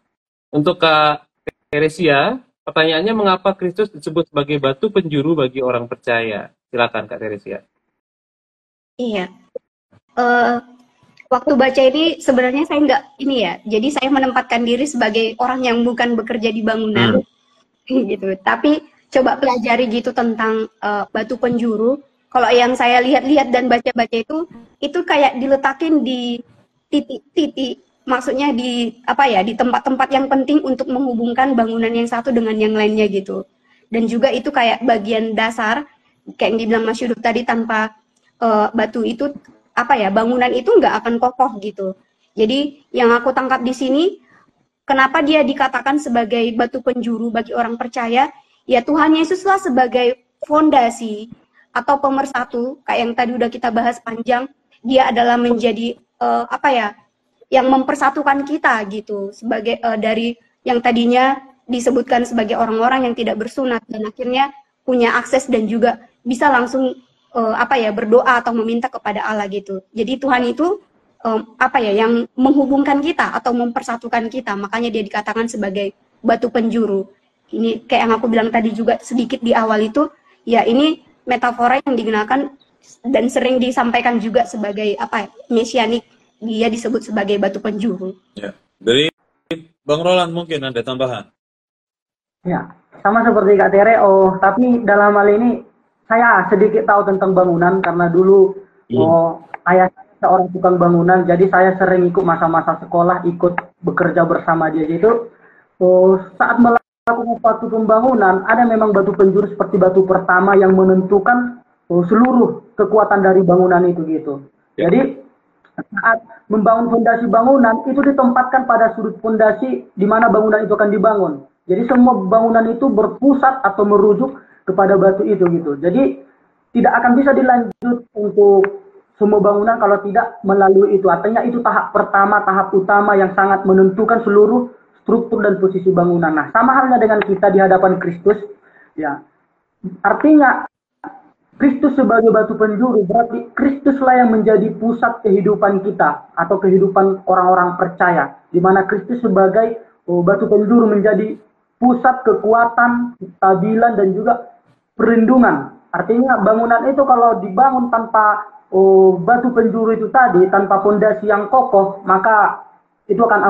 Untuk Kak Teresia, pertanyaannya mengapa Kristus disebut sebagai batu penjuru bagi orang percaya? Silakan Kak Teresia. Iya. waktu baca ini sebenarnya saya nggak ini ya. Jadi saya menempatkan diri sebagai orang yang bukan bekerja di bangunan gitu. Tapi coba pelajari gitu tentang batu penjuru. Kalau yang saya lihat-lihat dan baca-baca itu kayak diletakin di titik-titik, maksudnya di apa ya, di tempat-tempat yang penting untuk menghubungkan bangunan yang satu dengan yang lainnya gitu. Dan juga itu kayak bagian dasar, kayak yang dibilang Mas Yuduk tadi, tanpa batu itu apa ya, bangunan itu nggak akan kokoh gitu. Jadi yang aku tangkap di sini, kenapa dia dikatakan sebagai batu penjuru bagi orang percaya? Ya Tuhan Yesuslah sebagai fondasi atau pemersatu, kayak yang tadi udah kita bahas panjang. Dia adalah menjadi apa ya, yang mempersatukan kita gitu, sebagai dari yang tadinya disebutkan sebagai orang-orang yang tidak bersunat dan akhirnya punya akses dan juga bisa langsung apa ya, berdoa atau meminta kepada Allah gitu. Jadi Tuhan itu apa ya, yang menghubungkan kita atau mempersatukan kita, makanya dia dikatakan sebagai batu penjuru. Ini kayak yang aku bilang tadi juga sedikit di awal itu, ya ini metafora yang digunakan dan sering disampaikan juga sebagai apa, mesianik, dia disebut sebagai batu penjuru. Ya. Dari Bang Roland mungkin ada tambahan. Ya, sama seperti Kak Tere. Tapi dalam hal ini saya sedikit tahu tentang bangunan karena dulu ayah saya seorang tukang bangunan, jadi saya sering ikut masa-masa sekolah, ikut bekerja bersama dia. Itu saat melakukan suatu pembangunan, ada memang batu penjuru seperti batu pertama yang menentukan seluruh kekuatan dari bangunan itu gitu. Jadi saat membangun fondasi bangunan itu ditempatkan pada sudut fondasi di mana bangunan itu akan dibangun. Jadi semua bangunan itu berpusat atau merujuk kepada batu itu gitu. Jadi tidak akan bisa dilanjut untuk semua bangunan kalau tidak melalui itu. Artinya itu tahap pertama, tahap utama yang sangat menentukan seluruh struktur dan posisi bangunan. Nah, sama halnya dengan kita di hadapan Kristus, ya. Artinya Kristus sebagai batu penjuru, berarti Kristuslah yang menjadi pusat kehidupan kita atau kehidupan orang-orang percaya, di mana Kristus sebagai batu penjuru menjadi pusat kekuatan, kestabilan dan juga perlindungan. Artinya bangunan itu kalau dibangun tanpa batu penjuru itu tadi, tanpa fondasi yang kokoh, maka itu akan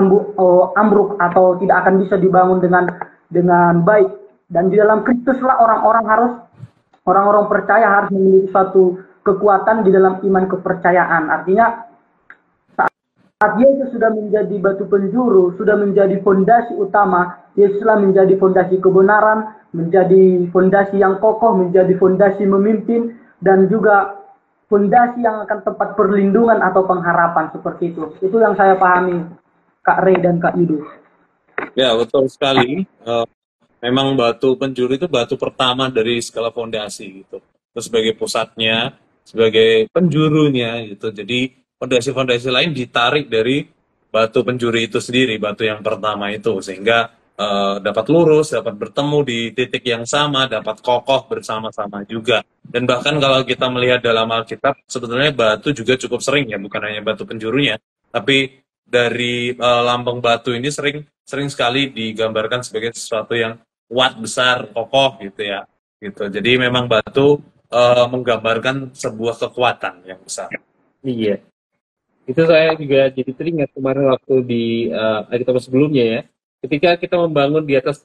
ambruk atau tidak akan bisa dibangun dengan baik. Dan di dalam Kristuslah orang-orang percaya harus memiliki suatu kekuatan di dalam iman kepercayaan. Artinya saat Yesus sudah menjadi batu penjuru, sudah menjadi fondasi utama, Yesuslah menjadi fondasi kebenaran, menjadi fondasi yang kokoh, menjadi fondasi memimpin, dan juga fondasi yang akan tempat perlindungan atau pengharapan seperti itu. Itu yang saya pahami, Kak Ray dan Kak Yudo. Ya, betul sekali. Memang batu penjuru itu batu pertama dari segala fondasi gitu. Terus sebagai pusatnya, sebagai penjurunya gitu. Jadi fondasi-fondasi lain ditarik dari batu penjuru itu sendiri, batu yang pertama itu, sehingga dapat lurus, dapat bertemu di titik yang sama, dapat kokoh bersama-sama juga. Dan bahkan kalau kita melihat dalam Alkitab, sebetulnya batu juga cukup sering ya, bukan hanya batu penjurunya, tapi dari lambang batu ini sering sekali digambarkan sebagai sesuatu yang kuat, besar, kokoh gitu ya. Gitu. Jadi memang batu menggambarkan sebuah kekuatan yang besar. Iya. Itu saya juga jadi teringat kemarin waktu di Alkitab sebelumnya ya. Ketika kita membangun di atas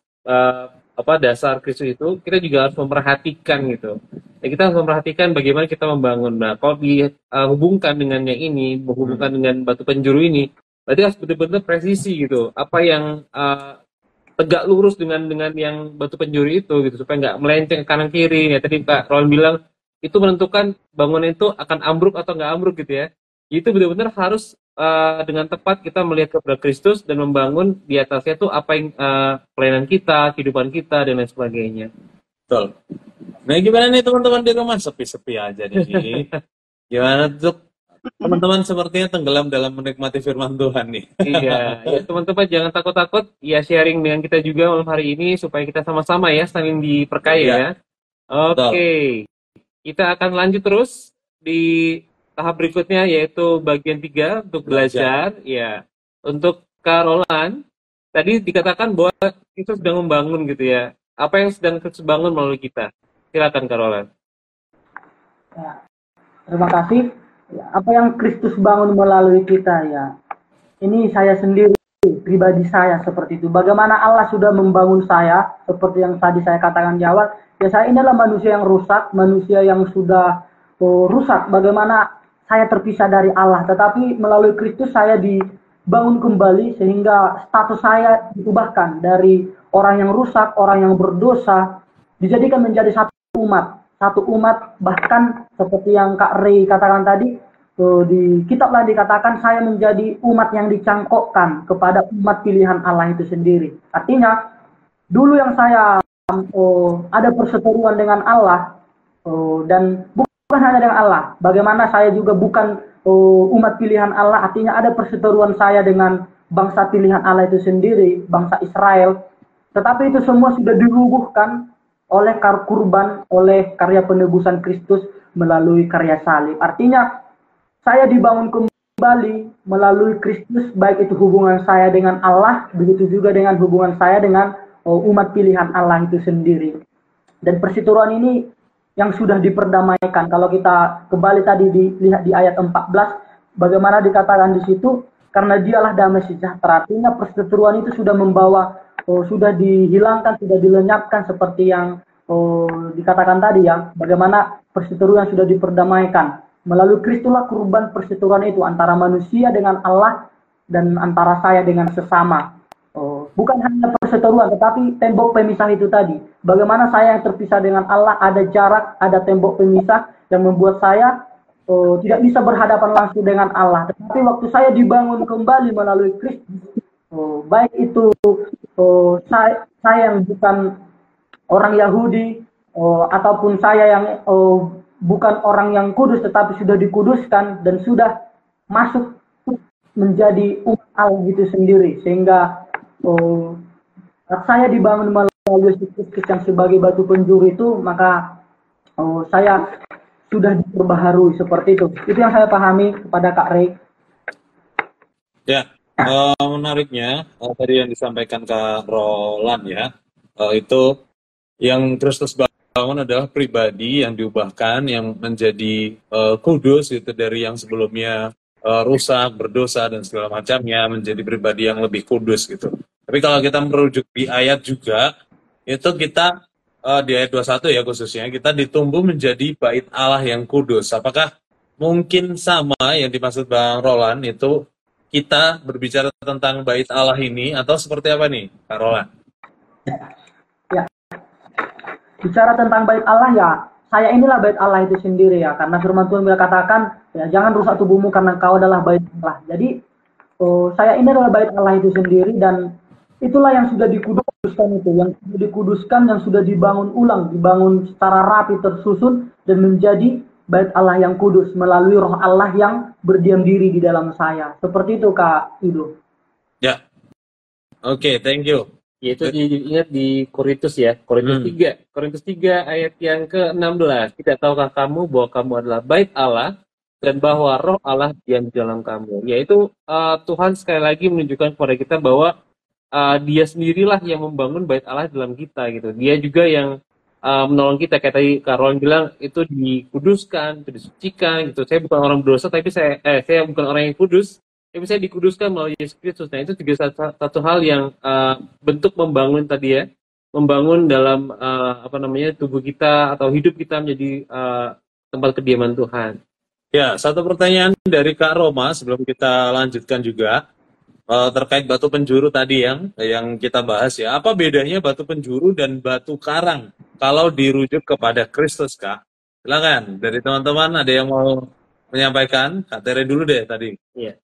dasar Kristus itu, kita juga harus memperhatikan gitu. Ya, kita harus memperhatikan bagaimana kita membangun. Nah, kalau dihubungkan dengan yang ini, menghubungkan dengan batu penjuru ini, berarti harus betul-betul presisi gitu. Apa yang tegak lurus dengan yang batu penjuru itu gitu, supaya nggak melenceng ke kanan kiri. Ya tadi Kak Roland bilang itu menentukan bangunan itu akan ambruk atau nggak ambruk gitu ya. Itu benar-benar harus dengan tepat kita melihat kepada Kristus dan membangun di atasnya tuh apa yang pelayanan kita, kehidupan kita dan lain sebagainya. Betul. Nah, gimana nih teman-teman di rumah? Sepi-sepi aja nih. Gimana tuh teman-teman sepertinya tenggelam dalam menikmati firman Tuhan nih. Iya, ya teman-teman jangan takut-takut ya, sharing dengan kita juga malam hari ini supaya kita sama-sama ya saling diperkaya ya. Oke. Kita akan lanjut terus di tahap berikutnya yaitu bagian 3 untuk belajar. Ya. Untuk Kak Roland, tadi dikatakan bahwa kita sedang membangun gitu ya. Apa yang sedang Kristus bangun melalui kita? Silakan Kak Roland. Ya. Terima kasih. Ya, apa yang Kristus bangun melalui kita ya. Ini saya sendiri, pribadi saya seperti itu. Bagaimana Allah sudah membangun saya, seperti yang tadi saya katakan di awal. Ya saya ini adalah manusia yang rusak, manusia yang sudah rusak. Bagaimana saya terpisah dari Allah. Tetapi melalui Kristus saya dibangun kembali sehingga status saya diubahkan dari orang yang rusak, orang yang berdosa, dijadikan menjadi satu umat. Satu umat, bahkan seperti yang Kak Ray katakan tadi, di kitab lain dikatakan saya menjadi umat yang dicangkokkan kepada umat pilihan Allah itu sendiri. Artinya dulu yang saya ada perseteruan dengan Allah, dan bukan hanya dengan Allah, bagaimana saya juga bukan umat pilihan Allah, artinya ada perseteruan saya dengan bangsa pilihan Allah itu sendiri, bangsa Israel. Tetapi itu semua sudah dirubuhkan oleh kurban, oleh karya penebusan Kristus melalui karya salib. Artinya saya dibangun kembali melalui Kristus, baik itu hubungan saya dengan Allah, begitu juga dengan hubungan saya dengan umat pilihan Allah itu sendiri. Dan perseteruan ini yang sudah diperdamaikan. Kalau kita kembali tadi dilihat di ayat 14, bagaimana dikatakan di situ, karena dialah damai sejahtera. Artinya perseteruan itu sudah membawa, sudah dihilangkan, sudah dilenyapkan seperti yang dikatakan tadi ya. Bagaimana perseteruan sudah diperdamaikan. Melalui Kristuslah kurban perseteruan itu antara manusia dengan Allah dan antara saya dengan sesama. Bukan hanya perseteruan, tetapi tembok pemisah itu tadi. Bagaimana saya yang terpisah dengan Allah, ada jarak, ada tembok pemisah yang membuat saya tidak bisa berhadapan langsung dengan Allah. Tetapi waktu saya dibangun kembali melalui Kristus, baik itu saya yang bukan orang Yahudi, ataupun saya yang bukan orang yang kudus, tetapi sudah dikuduskan dan sudah masuk menjadi umat Allah itu sendiri, sehingga saya dibangun melalui Kristus yang sebagai batu penjuru itu, maka saya sudah diperbaharui seperti itu. Itu yang saya pahami kepada Kak Ray. Ya, menariknya tadi yang disampaikan Kak Roland ya, itu yang Kristus bangun adalah pribadi yang diubahkan, yang menjadi kudus gitu dari yang sebelumnya rusak, berdosa dan segala macamnya, menjadi pribadi yang lebih kudus gitu. Tapi kalau kita merujuk di ayat juga, itu kita di ayat 21 ya khususnya, kita ditumbuh menjadi bait Allah yang kudus. Apakah mungkin sama yang dimaksud Bang Roland itu kita berbicara tentang bait Allah ini, atau seperti apa nih Kak Roland? Ya, bicara tentang bait Allah ya, saya inilah bait Allah itu sendiri ya, karena firman Tuhan bila katakan ya jangan rusak tubuhmu karena kau adalah bait Allah. Jadi saya ini adalah bait Allah itu sendiri, dan itulah yang sudah dikuduskan itu, yang sudah dikuduskan, yang sudah dibangun ulang, dibangun secara rapi, tersusun dan menjadi bait Allah yang kudus melalui Roh Allah yang berdiam diri di dalam saya. Seperti itu Kak Ido. Ya, oke, thank you. Yaitu diingat di Korintus ya, Korintus 3 ayat yang ke-16. Tidak tahukah kamu bahwa kamu adalah bait Allah dan bahwa Roh Allah diam di dalam kamu. Yaitu Tuhan sekali lagi menunjukkan kepada kita bahwa Dia sendirilah yang membangun bait Allah dalam kita gitu. Dia juga yang menolong kita, kayak tadi Kak Roland bilang, itu dikuduskan, itu disucikan gitu. Saya bukan orang berdosa, tapi saya bukan orang yang kudus, tapi saya dikuduskan melalui Yesus Kristus. Nah, itu juga satu hal yang bentuk membangun tadi ya, membangun dalam tubuh kita atau hidup kita menjadi tempat kediaman Tuhan. Ya, satu pertanyaan dari Kak Roma sebelum kita lanjutkan juga terkait batu penjuru tadi yang kita bahas ya. Apa bedanya batu penjuru dan batu karang kalau dirujuk kepada Kristus, Kak? Silakan dari teman-teman ada yang mau menyampaikan? Kak Tere dulu deh tadi. Iya.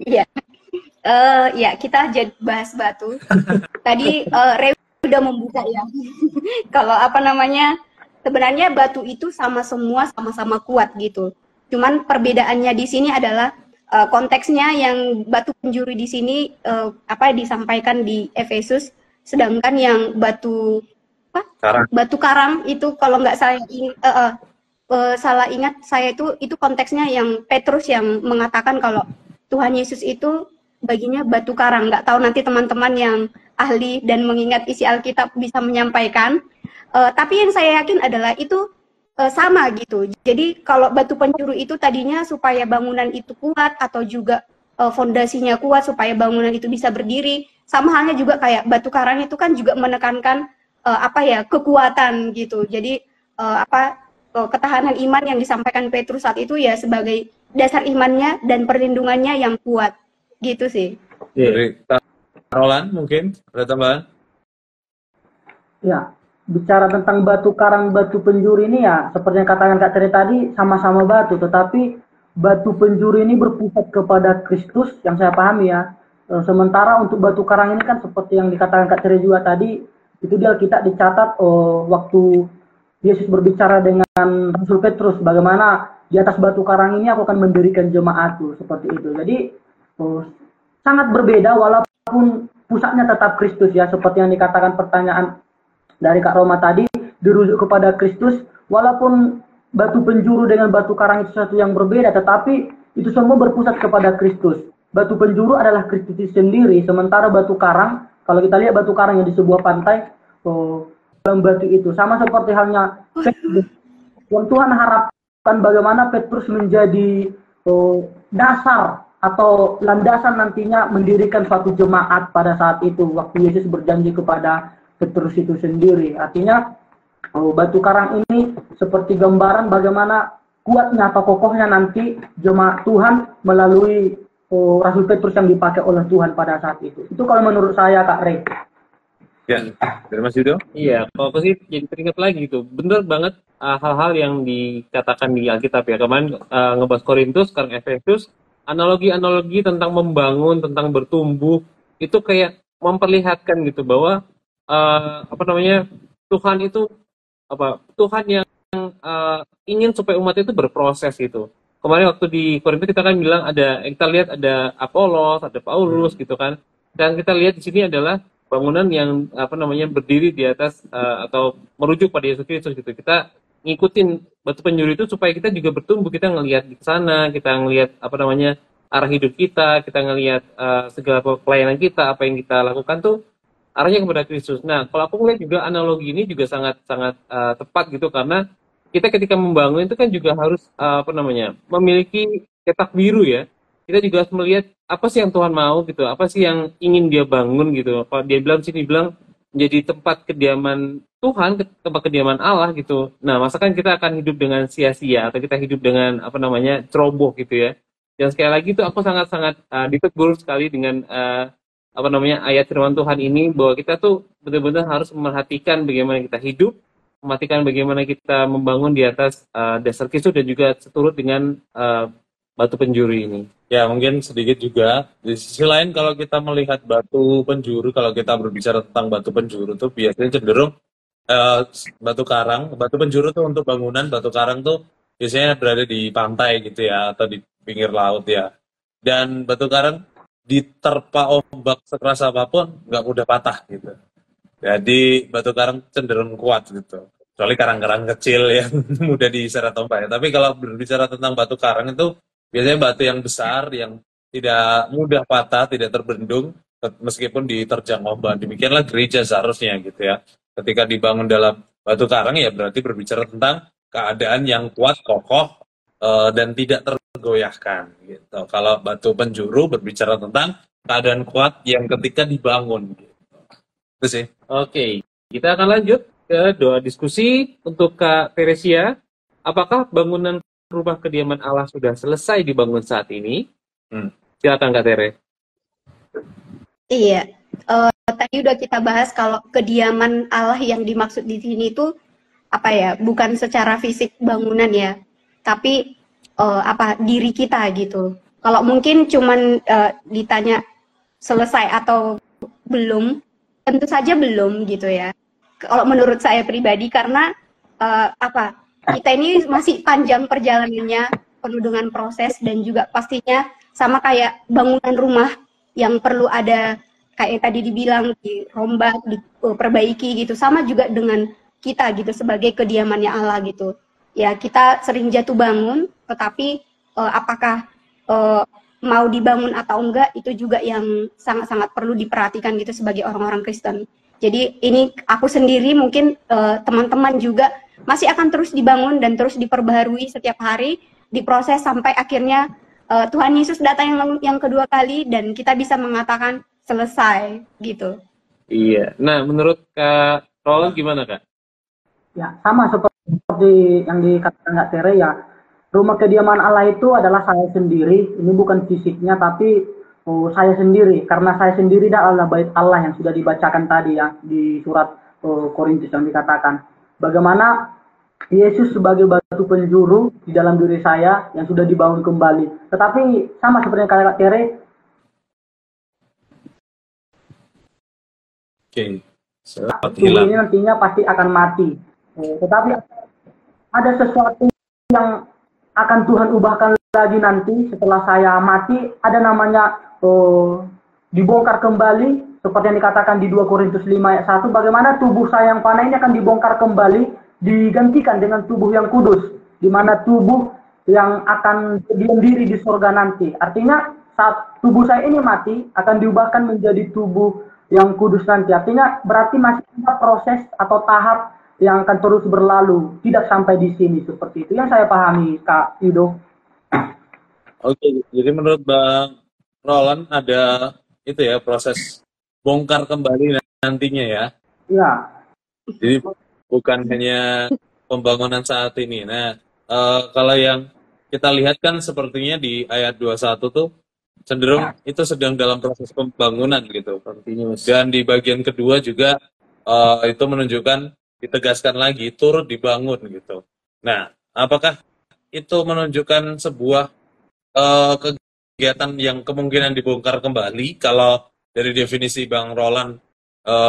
Iya. Ya, kita jadi bahas batu. Tadi Rewi udah membuka ya. Kalau sebenarnya batu itu sama-sama kuat gitu. Cuman perbedaannya di sini adalah konteksnya yang batu penjuru di sini disampaikan di Efesus, sedangkan yang batu karang itu kalau nggak salah ingat saya itu konteksnya yang Petrus yang mengatakan kalau Tuhan Yesus itu baginya batu karang. Nggak tahu nanti teman-teman yang ahli dan mengingat isi Alkitab bisa menyampaikan. Tapi yang saya yakin adalah itu sama gitu. Jadi kalau batu penjuru itu tadinya supaya bangunan itu kuat atau juga fondasinya kuat supaya bangunan itu bisa berdiri. Sama halnya juga kayak batu karang itu kan juga menekankan kekuatan gitu. Jadi ketahanan iman yang disampaikan Petrus saat itu ya sebagai dasar imannya dan perlindungannya yang kuat gitu sih. Dari Roland mungkin ada tambahan? Ya, bicara tentang batu karang, batu penjuru ini ya seperti yang katakan Kak Tere tadi, sama-sama batu, tetapi batu penjuru ini berpusat kepada Kristus yang saya pahami ya. Sementara untuk batu karang ini kan seperti yang dikatakan Kak Tere juga tadi, itu di Alkitab dicatat waktu Yesus berbicara dengan Rasul Petrus, bagaimana di atas batu karang ini aku akan mendirikan jemaatku, seperti itu. Jadi sangat berbeda walaupun pusatnya tetap Kristus ya, seperti yang dikatakan pertanyaan dari Kak Roma tadi, dirujuk kepada Kristus, walaupun batu penjuru dengan batu karang itu sesuatu yang berbeda, tetapi itu semua berpusat kepada Kristus. Batu penjuru adalah Kristus sendiri, sementara batu karang, kalau kita lihat batu karang yang di sebuah pantai, dalam batu itu sama seperti halnya Petrus. Yang Tuhan harapkan bagaimana Petrus menjadi dasar atau landasan nantinya mendirikan suatu jemaat pada saat itu, waktu Yesus berjanji kepada Petrus itu sendiri. Artinya batu karang ini seperti gambaran bagaimana kuatnya atau kokohnya nanti jemaat Tuhan melalui Rasul Petrus yang dipakai oleh Tuhan pada saat itu. Itu kalau menurut saya, Kak Rey. Ya, dari Mas Yudo? Iya, kalau aku sih jadi teringat lagi gitu. Bener banget hal-hal yang dikatakan di Alkitab ya. Kemarin ngebahas Korintus, sekarang Efesus, analogi-analogi tentang membangun, tentang bertumbuh, itu kayak memperlihatkan gitu bahwa Tuhan itu Tuhan yang ingin supaya umat itu berproses gitu. Kemarin waktu di Korintus kita kan bilang kita lihat ada Apolos, ada Paulus gitu kan. Dan kita lihat di sini adalah bangunan yang berdiri di atas atau merujuk pada Yesus Kristus gitu. Kita ngikutin batu penjuru itu supaya kita juga bertumbuh, kita ngelihat di sana, kita ngelihat arah hidup kita ngelihat segala pelayanan kita, apa yang kita lakukan tuh arahnya kepada Kristus. Nah, kalau aku melihat juga analogi ini juga sangat tepat gitu, karena kita ketika membangun itu kan juga harus memiliki cetak biru ya. Kita juga harus melihat apa sih yang Tuhan mau gitu, apa sih yang ingin dia bangun gitu. Kalau dia bilang menjadi tempat kediaman Tuhan, tempat kediaman Allah gitu. Nah, masakan kita akan hidup dengan sia-sia atau kita hidup dengan ceroboh gitu ya. Dan sekali lagi itu aku sangat-sangat ditegur sekali dengan ayat firman Tuhan ini, bahwa kita tuh benar-benar harus memperhatikan bagaimana kita hidup, memperhatikan bagaimana kita membangun di atas dasar Kristus dan juga seturut dengan batu penjuru ini. Ya, mungkin sedikit juga. Di sisi lain, kalau kita melihat batu penjuru, kalau kita berbicara tentang batu penjuru tuh biasanya cenderung batu karang. Batu penjuru tuh untuk bangunan, batu karang tuh biasanya berada di pantai gitu ya, atau di pinggir laut ya. Dan batu karang diterpa ombak sekeras apapun nggak mudah patah gitu. Jadi batu karang cenderung kuat gitu. Kecuali karang-karang kecil yang mudah diseret ombak ya. Tapi kalau berbicara tentang batu karang itu biasanya batu yang besar, yang tidak mudah patah, tidak terbendung, meskipun diterjang ombak. Demikianlah gereja seharusnya gitu ya. Ketika dibangun dalam batu karang ya berarti berbicara tentang keadaan yang kuat, kokoh, dan tidak tergoyahkan gitu. Kalau batu penjuru berbicara tentang keadaan kuat yang ketika dibangun gitu. Itu sih. Oke, kita akan lanjut ke doa diskusi untuk Kak Teresia. Apakah bangunan rumah kediaman Allah sudah selesai dibangun saat ini? Silakan Kak Tere. Iya, tadi udah kita bahas kalau kediaman Allah yang dimaksud di sini itu bukan secara fisik bangunan ya, tapi diri kita gitu. Kalau mungkin cuman ditanya selesai atau belum, tentu saja belum gitu ya. Kalau menurut saya pribadi, karena kita ini masih panjang perjalanannya, penuh dengan proses, dan juga pastinya sama kayak bangunan rumah yang perlu ada kayak tadi dibilang dirombak, diperbaiki gitu. Sama juga dengan kita gitu sebagai kediamannya Allah gitu. Ya, kita sering jatuh bangun, tetapi apakah mau dibangun atau enggak itu juga yang sangat-sangat perlu diperhatikan gitu sebagai orang-orang Kristen. Jadi ini aku sendiri, mungkin teman-teman juga masih akan terus dibangun dan terus diperbaharui setiap hari, diproses sampai akhirnya Tuhan Yesus datang yang kedua kali dan kita bisa mengatakan selesai gitu. Iya. Nah, menurut Kak Roland gimana, Kak? Ya, sama seperti yang dikatakan Kak Tere ya. Rumah kediaman Allah itu adalah saya sendiri. Ini bukan fisiknya, tapi saya sendiri. Karena saya sendiri adalah bait Allah yang sudah dibacakan tadi ya di surat Korintus yang dikatakan. Bagaimana Yesus sebagai batu penjuru di dalam diri saya yang sudah dibangun kembali. Tetapi sama seperti yang Kak Tere. Oke. Tubuh ini nantinya pasti akan mati. Tetapi ada sesuatu yang akan Tuhan ubahkan lagi nanti setelah saya mati. Ada namanya dibongkar kembali seperti yang dikatakan di 2 Korintus 5 ayat 1. Bagaimana tubuh saya yang fana ini akan dibongkar kembali, digantikan dengan tubuh yang kudus, di mana tubuh yang akan berdiam diri di surga nanti. Artinya saat tubuh saya ini mati akan diubahkan menjadi tubuh yang kudus nanti. Artinya berarti masih ada proses atau tahap yang akan terus berlalu, tidak sampai di sini seperti itu. Yang saya pahami, Kak Yudo. Oke, jadi menurut Bang Roland ada itu ya proses bongkar kembali nantinya ya. Iya. Jadi bukan hanya pembangunan saat ini. Nah, kalau yang kita lihat kan sepertinya di ayat 21 tuh cenderung itu sedang dalam proses pembangunan gitu. Dan di bagian kedua juga itu menunjukkan ditegaskan lagi turut dibangun gitu. Nah, apakah itu menunjukkan sebuah kegiatan yang kemungkinan dibongkar kembali? Kalau dari definisi Bang Roland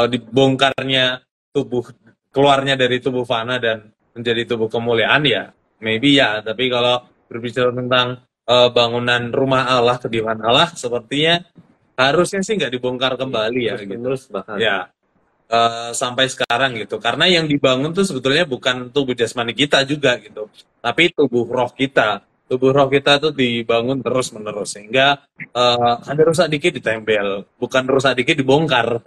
dibongkarnya tubuh, keluarnya dari tubuh fana dan menjadi tubuh kemuliaan ya, maybe ya. Tapi kalau berbicara tentang bangunan rumah Allah, kediaman Allah, sepertinya harusnya sih nggak dibongkar kembali ya. Terus bahkan. Ya, sampai sekarang gitu. Karena yang dibangun tuh sebetulnya bukan tubuh jasmani kita juga gitu, tapi tubuh roh kita. Tubuh roh kita tuh dibangun terus-menerus sehingga ada rusak dikit ditempel, bukan rusak dikit dibongkar.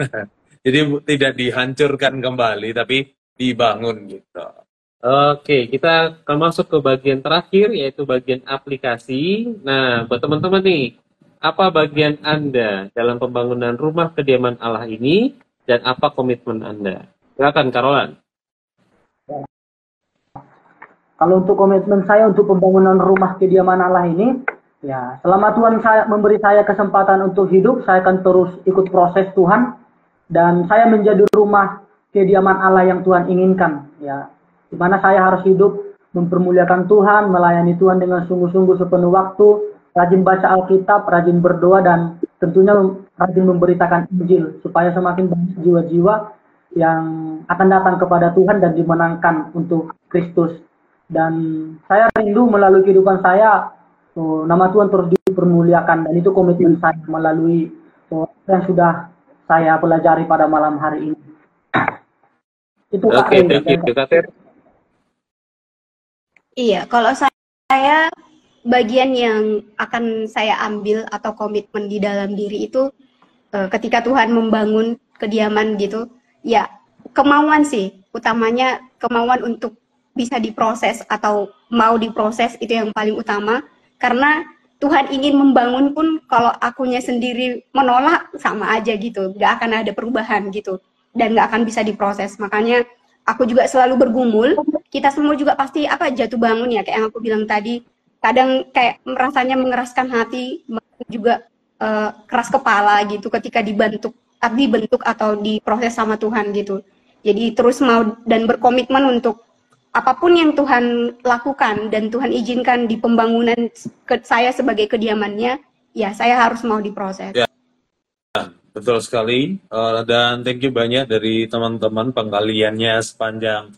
Jadi tidak dihancurkan kembali, tapi dibangun gitu. Oke, kita akan masuk ke bagian terakhir, yaitu bagian aplikasi. Nah, buat teman-teman nih, apa bagian Anda dalam pembangunan rumah kediaman Allah ini, dan apa komitmen Anda? Silakan, Kak Roland. Kalau untuk komitmen saya untuk pembangunan rumah kediaman Allah ini, ya selama Tuhan memberi saya kesempatan untuk hidup, saya akan terus ikut proses Tuhan, dan saya menjadi rumah kediaman Allah yang Tuhan inginkan. Ya, di mana saya harus hidup mempermuliakan Tuhan, melayani Tuhan dengan sungguh-sungguh sepenuh waktu, rajin baca Alkitab, rajin berdoa, dan tentunya rajin memberitakan Injil, supaya semakin banyak jiwa-jiwa yang akan datang kepada Tuhan dan dimenangkan untuk Kristus. Dan saya rindu melalui kehidupan saya, nama Tuhan terus dipermuliakan, dan itu komitmen saya melalui yang sudah saya pelajari pada malam hari ini. Itu Kak. Oke, thank you, Kak Ter. Iya, kalau saya bagian yang akan saya ambil atau komitmen di dalam diri itu ketika Tuhan membangun kediaman gitu, ya kemauan sih, utamanya kemauan untuk bisa diproses atau mau diproses itu yang paling utama, karena Tuhan ingin membangun pun kalau akunya sendiri menolak sama aja gitu, nggak akan ada perubahan gitu dan nggak akan bisa diproses. Makanya aku juga selalu bergumul, kita semua juga pasti jatuh bangun ya, kayak yang aku bilang tadi, kadang kayak rasanya mengeraskan hati, juga keras kepala gitu ketika dibentuk atau diproses sama Tuhan gitu. Jadi terus mau dan berkomitmen untuk apapun yang Tuhan lakukan dan Tuhan izinkan di pembangunan saya sebagai kediamannya, ya saya harus mau diproses. Ya, betul sekali. Dan thank you banyak dari teman-teman penggaliannya sepanjang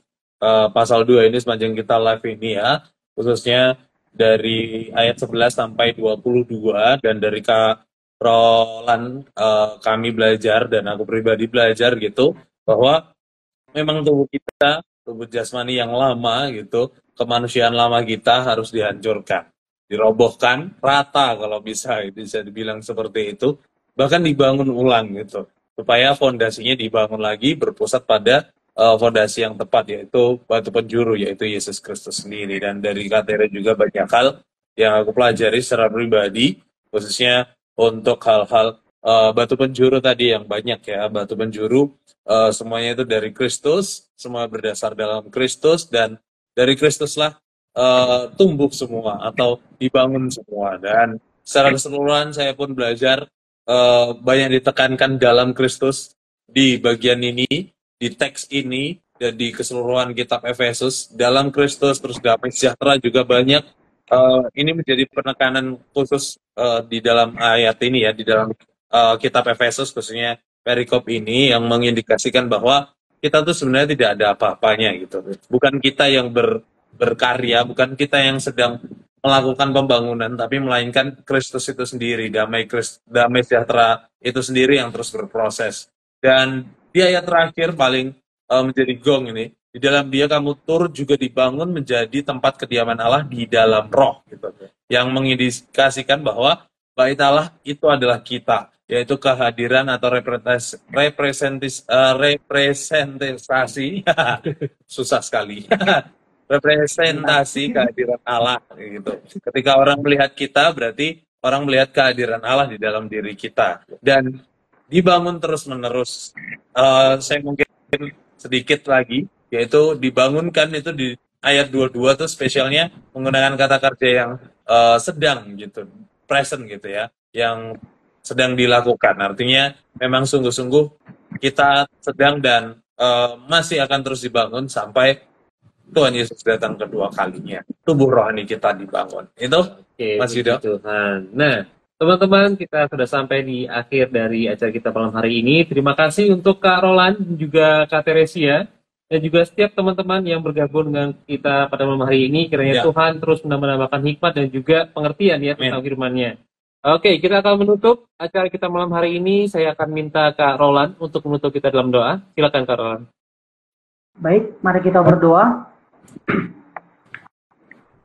pasal 2 ini, sepanjang kita live ini ya. Khususnya dari ayat 11 sampai 22, dan dari Kak Roland kami belajar, dan aku pribadi belajar gitu, bahwa memang tubuh kita, tubuh jasmani yang lama gitu, kemanusiaan lama kita harus dihancurkan, dirobohkan rata kalau bisa dibilang seperti itu, bahkan dibangun ulang gitu, supaya fondasinya dibangun lagi berpusat pada fondasi yang tepat, yaitu batu penjuru, yaitu Yesus Kristus sendiri. Dan dari Kateri juga banyak hal yang aku pelajari secara pribadi, khususnya untuk hal-hal batu penjuru tadi yang banyak ya. Batu penjuru semuanya itu dari Kristus, semua berdasar dalam Kristus, dan dari Kristuslah tumbuh semua atau dibangun semua. Dan secara keseluruhan saya pun belajar banyak ditekankan dalam Kristus di bagian ini, di teks ini, dan di keseluruhan kitab Efesus. Dalam Kristus, terus damai sejahtera juga banyak. Ini menjadi penekanan khusus di dalam ayat ini ya, di dalam kitab Efesus, khususnya perikop ini yang mengindikasikan bahwa kita tuh sebenarnya tidak ada apa-apanya gitu. Bukan kita yang berkarya, bukan kita yang sedang melakukan pembangunan, tapi melainkan Kristus itu sendiri, damai sejahtera itu sendiri yang terus berproses. Dan di ayat terakhir paling menjadi gong ini, di dalam Dia kamu turut juga dibangun menjadi tempat kediaman Allah di dalam Roh, gitu. Yang mengindikasikan bahwa bait Allah itu adalah kita, yaitu kehadiran atau representasi susah sekali. Representasi kehadiran Allah gitu. Ketika orang melihat kita, berarti orang melihat kehadiran Allah di dalam diri kita, dan dibangun terus-menerus. Saya mungkin sedikit lagi, yaitu dibangunkan itu di ayat 22 tuh spesialnya menggunakan kata kerja yang sedang gitu, present gitu ya, yang sedang dilakukan. Artinya memang sungguh-sungguh kita sedang dan masih akan terus dibangun sampai Tuhan Yesus datang kedua kalinya. Tubuh rohani kita dibangun. Itu Mas Yudo. Tuhan. Nah, teman-teman, kita sudah sampai di akhir dari acara kita malam hari ini. Terima kasih untuk Kak Roland dan juga Kak Teresia, dan juga setiap teman-teman yang bergabung dengan kita pada malam hari ini. Kiranya Tuhan terus menambahkan hikmat dan juga pengertian ya tentang firman-Nya. Oke, kita akan menutup acara kita malam hari ini. Saya akan minta Kak Roland untuk menutup kita dalam doa. Silakan Kak Roland. Baik, mari kita berdoa.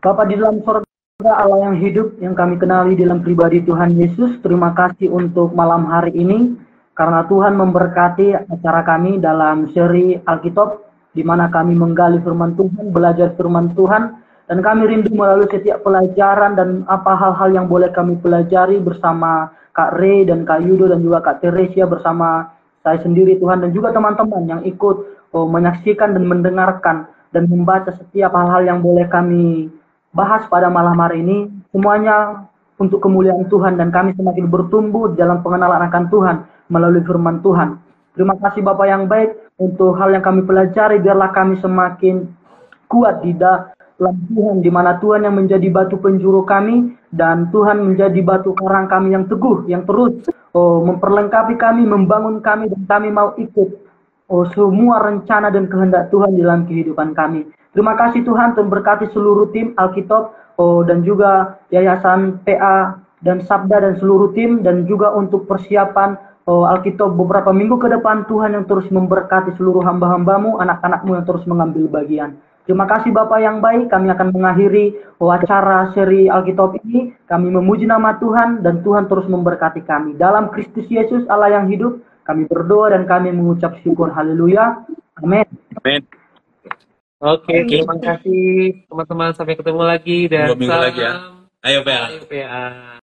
Bapa di dalam surga, Allah yang hidup, yang kami kenali dalam pribadi Tuhan Yesus, terima kasih untuk malam hari ini, karena Tuhan memberkati acara kami dalam seri Alkitab, di mana kami menggali firman Tuhan, belajar firman Tuhan, dan kami rindu melalui setiap pelajaran dan apa hal-hal yang boleh kami pelajari bersama Kak Ray dan Kak Yudo dan juga Kak Teresia, bersama saya sendiri Tuhan, dan juga teman-teman yang ikut menyaksikan dan mendengarkan dan membaca setiap hal-hal yang boleh kami bahas pada malam hari ini, semuanya untuk kemuliaan Tuhan, dan kami semakin bertumbuh dalam pengenalan akan Tuhan melalui firman Tuhan. Terima kasih Bapak yang baik untuk hal yang kami pelajari, biarlah kami semakin kuat di dalam Tuhan, di mana Tuhan yang menjadi batu penjuru kami, dan Tuhan menjadi batu karang kami yang teguh, yang terus memperlengkapi kami, membangun kami, dan kami mau ikut semua rencana dan kehendak Tuhan dalam kehidupan kami. Terima kasih Tuhan, Tuhan berkati seluruh tim Alkitab dan juga Yayasan PA dan Sabda dan seluruh tim, dan juga untuk persiapan Alkitab beberapa minggu ke depan. Tuhan yang terus memberkati seluruh hamba-hambamu, anak-anakmu yang terus mengambil bagian. Terima kasih Bapak yang baik, kami akan mengakhiri acara seri Alkitab ini. Kami memuji nama Tuhan, dan Tuhan terus memberkati kami. Dalam Kristus Yesus Allah yang hidup, kami berdoa dan kami mengucap syukur. Haleluya. Amin. Amin. Oke, terima kasih teman-teman. Sampai ketemu lagi dan 2 minggu lagi ya. Ayo PA.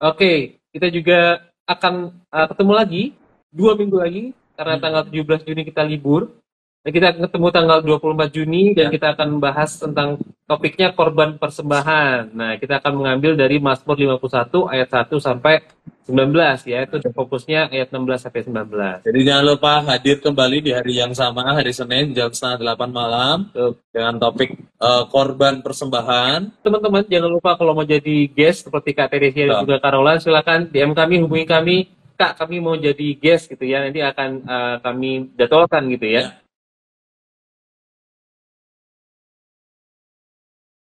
Oke, kita juga akan ketemu lagi 2 minggu lagi, karena tanggal 17 Juni kita libur. Dan kita akan ketemu tanggal 24 Juni dan kita akan membahas tentang topiknya korban persembahan. Nah, kita akan mengambil dari Mazmur 51 ayat 1 sampai 19 ya, itu fokusnya ayat 16 sampai 19. Jadi jangan lupa hadir kembali di hari yang sama, hari Senin jam 7:30 malam dengan topik korban persembahan. Teman-teman jangan lupa kalau mau jadi guest seperti Kak Teresia dan juga Kak Roland, silakan DM kami, hubungi kami. Kak, kami mau jadi guest gitu ya, nanti akan kami jadwalkan gitu ya.